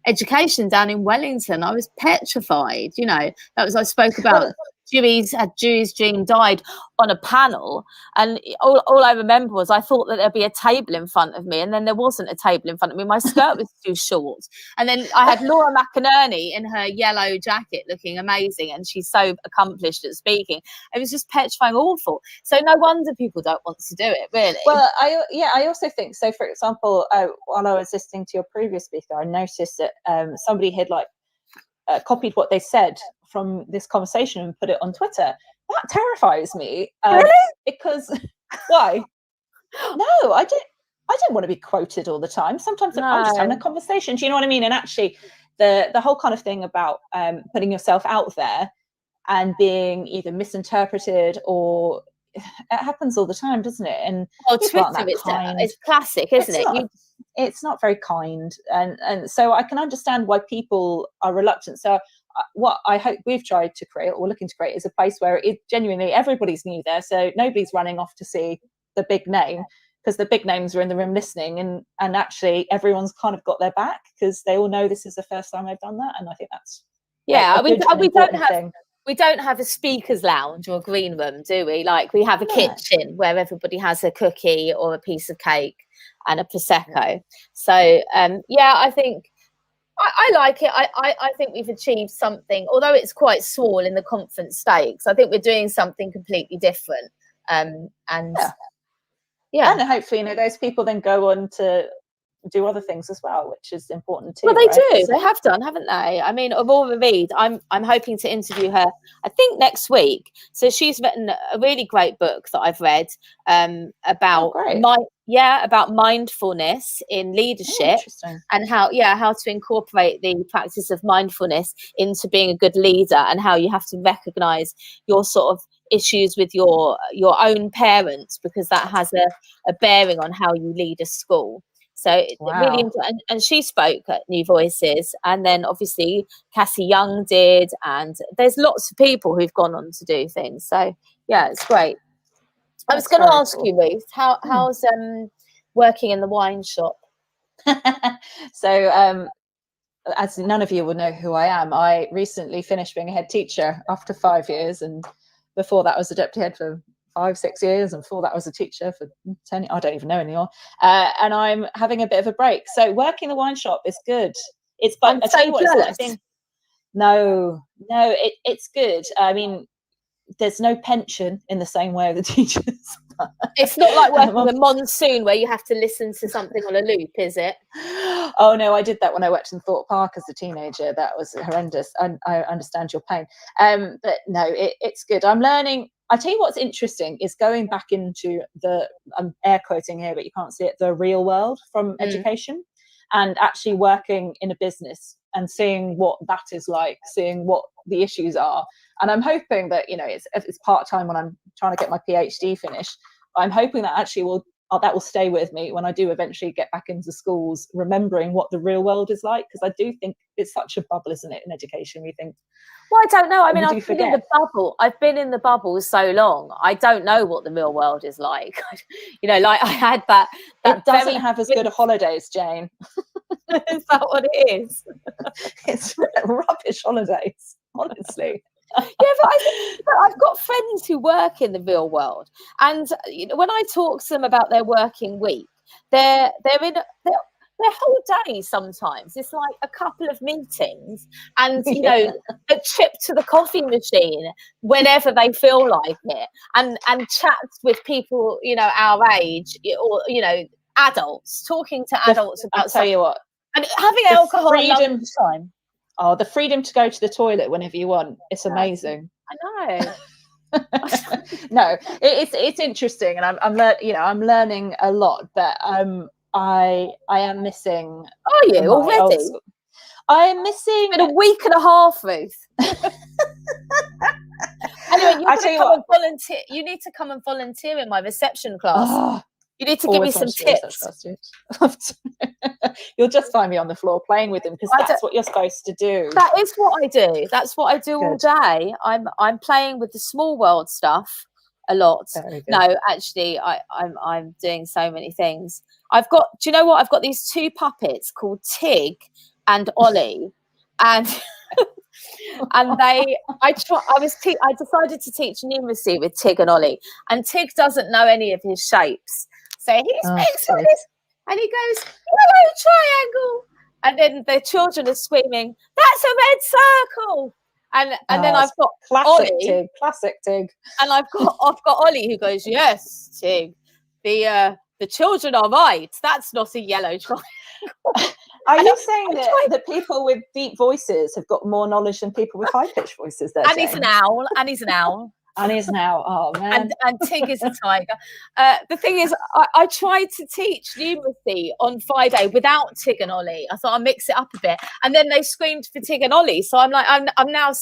[SPEAKER 1] Education down in Wellington. I was petrified, I spoke about Dewey's Dream Died on a panel, and all I remember was I thought that there'd be a table in front of me, and then there wasn't a table in front of me. My skirt was too short, and then I had Laura McInerney in her yellow jacket looking amazing, and she's so accomplished at speaking. It was just petrifying, awful. So no wonder people don't want to do it, really.
[SPEAKER 8] Well, I also think so. For example, while I was listening to your previous speaker, I noticed that somebody had copied what they said from this conversation and put it on Twitter. That terrifies me.
[SPEAKER 1] Really?
[SPEAKER 8] Because why? No, I don't want to be quoted all the time. Sometimes I'm just having a conversation. Do you know what I mean? And actually, the whole kind of thing about putting yourself out there and being either misinterpreted or it happens all the time, doesn't it? And
[SPEAKER 1] Twitter, it's classic, isn't it?
[SPEAKER 8] It's not very kind, and so I can understand why people are reluctant. So what I hope we've tried to create, or looking to create, is a place where it genuinely everybody's new there, so nobody's running off to see the big name, because the big names are in the room listening, and actually everyone's kind of got their back because they all know this is the first time they've done that. And I think that's
[SPEAKER 1] we don't have a speaker's lounge or a green room, do we? Like, we have a kitchen where everybody has a cookie or a piece of cake and a Prosecco. So I think I like it. I think we've achieved something, although it's quite small in the conference stakes. I think we're doing something completely different. And
[SPEAKER 8] hopefully, those people then go on to do other things as well, which is important too.
[SPEAKER 1] Well, they do. They have done, haven't they? I mean, Aurora Reid, I'm hoping to interview her, I think, next week. So she's written a really great book that I've read about about mindfulness in leadership, and how to incorporate the practice of mindfulness into being a good leader, and how you have to recognize your sort of issues with your own parents, because that has a bearing on how you lead a school. So really, and she spoke at New Voices, and then obviously Cassie Young did, and there's lots of people who've gone on to do things. So yeah, it's great. I was going to ask you, Ruth, how's working in the wine shop?
[SPEAKER 8] So as none of you will know who I am, I recently finished being a head teacher after 5 years, and before that I was a deputy head for 5-6 years, and before that I was a teacher for 10. I don't even know anymore. And I'm having a bit of a break. So working the wine shop is good. It's but
[SPEAKER 1] I'm
[SPEAKER 8] I tell
[SPEAKER 1] so
[SPEAKER 8] you what, it's like
[SPEAKER 1] jealous.
[SPEAKER 8] being, no, it's good. I mean, there's no pension in the same way of the teachers.
[SPEAKER 1] It's not like working
[SPEAKER 8] Um,
[SPEAKER 1] with Monsoon where you have to listen to something on a loop, is it?
[SPEAKER 8] Oh no, I did that when I worked in Thorpe Park as a teenager. That was horrendous. I understand your pain. But no, it's good. I'm learning. I tell you what's interesting is going back into the, I'm air quoting here, but you can't see it, the real world from education, and actually working in a business and seeing what that is like, seeing what the issues are. And I'm hoping that, you know, it's part-time when I'm trying to get my PhD finished. I'm hoping that actually that will stay with me when I do eventually get back into schools, remembering what the real world is like, because I do think it's such a bubble, isn't it, in education? We think,
[SPEAKER 1] well, I don't know. I mean,
[SPEAKER 8] we do
[SPEAKER 1] I've been in the
[SPEAKER 8] forget.
[SPEAKER 1] bubble. I've been in the bubble so long. I don't know what the real world is like. You know, like I had that
[SPEAKER 8] It doesn't
[SPEAKER 1] very
[SPEAKER 8] have as good a holidays, Jane.
[SPEAKER 1] Is that what it is?
[SPEAKER 8] It's rubbish holidays, honestly.
[SPEAKER 1] Yeah, but I've got friends who work in the real world, and you know, when I talk to them about their working week, they're in their whole day. Sometimes it's like a couple of meetings, and you know, a trip to the coffee machine whenever they feel like it, and chats with people, you know, our age, or you know, adults, talking to adults about.
[SPEAKER 8] I'll tell you what,
[SPEAKER 1] and having alcohol at lunchtime.
[SPEAKER 8] Oh, the freedom to go to the toilet whenever you want. It's amazing.
[SPEAKER 1] I know.
[SPEAKER 8] No, it's interesting, and I'm learning a lot, but I am missing.
[SPEAKER 1] Are you already?
[SPEAKER 8] I am missing.
[SPEAKER 1] In a week and a half, Ruth. Anyway, volunteer. You need to come and volunteer in my reception class.
[SPEAKER 8] Oh,
[SPEAKER 1] you need to give me some tips.
[SPEAKER 8] You'll just find me on the floor playing with them, because that's what you're supposed to do.
[SPEAKER 1] That is what I do. That's what I do all day. I'm playing with the small world stuff a lot. No, actually, I'm doing so many things. I've got. Do you know what? I've got these two puppets called Tig and Ollie, and I decided to teach numeracy with Tig and Ollie, and Tig doesn't know any of his shapes, so he speaks for this. And he goes, yellow triangle. And then the children are screaming, that's a red circle. And then I've got
[SPEAKER 8] classic Tig.
[SPEAKER 1] And I've got Ollie who goes, yes, Tig. The children are right. That's not a yellow triangle.
[SPEAKER 8] Are you saying that people with deep voices have got more knowledge than people with high-pitched voices there,
[SPEAKER 1] And he's an owl.
[SPEAKER 8] And he's now, oh man.
[SPEAKER 1] And Tig is a tiger. The thing is, I tried to teach numeracy on Friday without Tig and Ollie. I thought I'd mix it up a bit, and then they screamed for Tig and Ollie. So I'm like, I'm now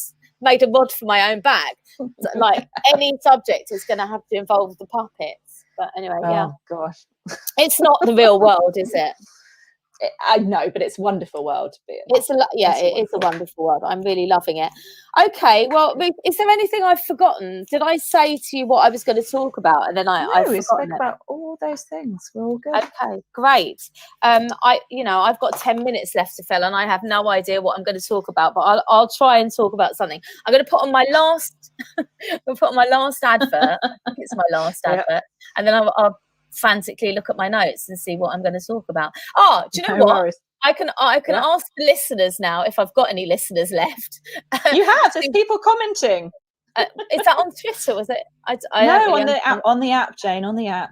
[SPEAKER 1] made a rod for my own back. So, like any subject is going to have to involve the puppets. But anyway,
[SPEAKER 8] oh gosh,
[SPEAKER 1] it's not the real world, is it?
[SPEAKER 8] I know, but it's a wonderful world to be in.
[SPEAKER 1] It's a wonderful world. I'm really loving it. Okay, well, is there anything I've forgotten? Did I say to you what I was going to talk about, and then
[SPEAKER 8] we spoke about all those things. We're all good.
[SPEAKER 1] Okay, great. I've got 10 minutes left to fill, and I have no idea what I'm going to talk about, but I'll try and talk about something. I'm going to put on my last. Advert. I think it's my last advert, and then I'll frantically look at my notes and see what I'm going to talk about. Oh, do you know what? Worries. I can ask the listeners now if I've got any listeners left.
[SPEAKER 8] You have. There's people commenting.
[SPEAKER 1] Is that on Twitter? Was it?
[SPEAKER 8] On the app, Jane. On the app.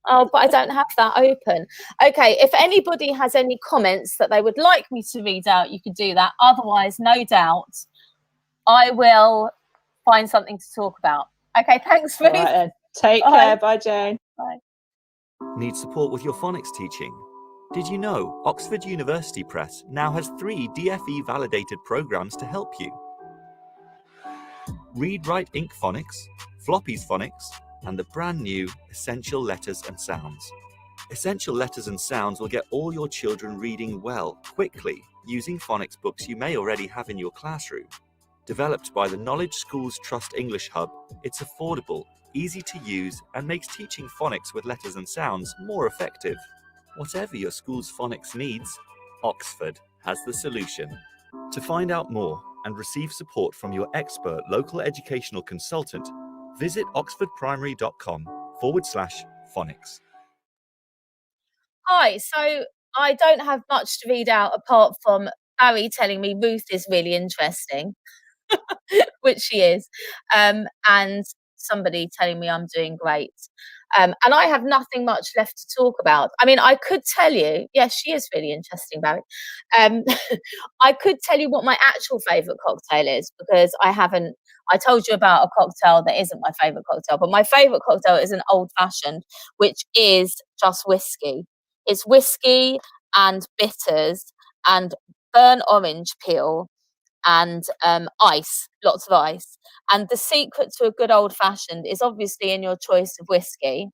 [SPEAKER 1] Oh, but I don't have that open. Okay, if anybody has any comments that they would like me to read out, you could do that. Otherwise, no doubt, I will find something to talk about. Okay, thanks, Ruth.
[SPEAKER 8] Right, take care. Bye, Jane.
[SPEAKER 1] Bye.
[SPEAKER 2] Need support with your phonics teaching? Did you know Oxford University Press now has 3 DFE validated programs to help you? Read Write Inc Phonics, Floppy's Phonics, and the brand new Essential Letters and Sounds. Essential Letters and Sounds will get all your children reading well, quickly, using phonics books you may already have in your classroom. Developed by the Knowledge Schools Trust English Hub, it's affordable, easy to use, and makes teaching phonics with letters and sounds more effective. Whatever your school's phonics needs, Oxford has the solution. To find out more and receive support from your expert local educational consultant, visit oxfordprimary.com/phonics.
[SPEAKER 1] Hi, so I don't have much to read out apart from Barry telling me Ruth is really interesting, which she is, and somebody telling me I'm doing great. And I have nothing much left to talk about. I mean, I could tell you, yes, she is really interesting, Barry. I could tell you what my actual favourite cocktail is, because I told you about a cocktail that isn't my favourite cocktail, but my favourite cocktail is an old fashioned, which is just whiskey. It's whiskey and bitters and burnt orange peel and ice, lots of ice. And the secret to a good old fashioned is obviously in your choice of whiskey.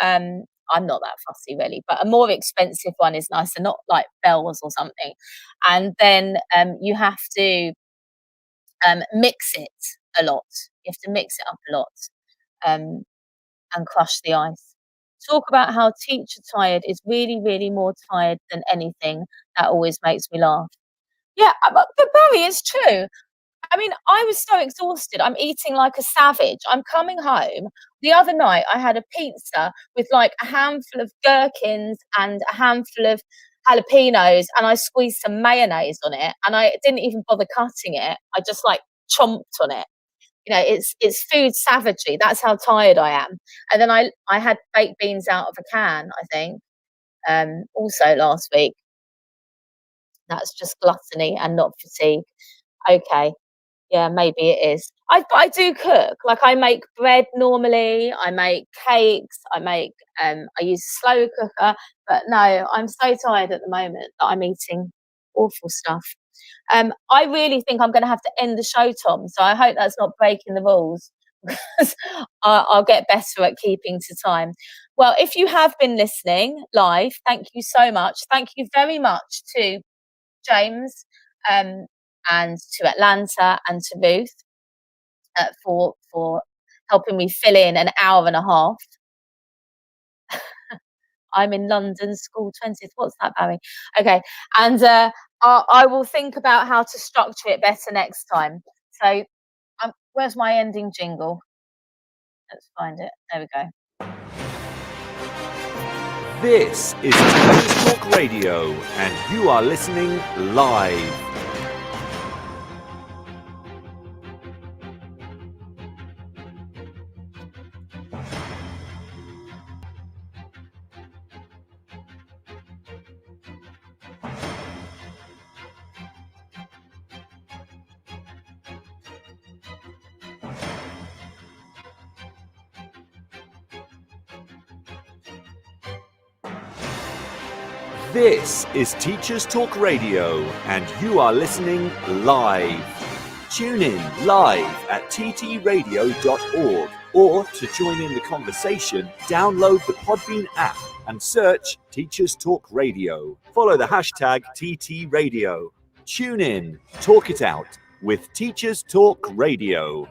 [SPEAKER 1] I'm not that fussy really, but a more expensive one is nicer, not like Bell's or something. And then you have to mix it a lot. You have to mix it up a lot and crush the ice. Talk about how teacher tired is really, really more tired than anything. That always makes me laugh. Yeah, but Barry, it's true. I mean, I was so exhausted. I'm eating like a savage. I'm coming home. The other night, I had a pizza with like a handful of gherkins and a handful of jalapenos, and I squeezed some mayonnaise on it, and I didn't even bother cutting it. I just like chomped on it. You know, it's food savagery. That's how tired I am. And then I had baked beans out of a can, I think, also last week. That's just gluttony and not fatigue. Okay. Yeah, maybe it is. But I do cook. Like I make bread normally. I make cakes. I use a slow cooker. But no, I'm so tired at the moment that I'm eating awful stuff. I really think I'm going to have to end the show, Tom. So I hope that's not breaking the rules, because I'll get better at keeping to time. Well, if you have been listening live, thank you so much. Thank you very much to James and to Atlanta and to Ruth for helping me fill in an hour and a half. I'm in London, school 20th. What's that, Barry? Okay, and I will think about how to structure it better next time. So, where's my ending jingle? Let's find it. There we go.
[SPEAKER 2] This is Teachers Talk Radio, and you are listening live. This is Teachers Talk Radio, and you are listening live. Tune in live at ttradio.org, or to join in the conversation, download the Podbean app and search Teachers Talk Radio. Follow the hashtag TTRadio. Tune in, talk it out with Teachers Talk Radio.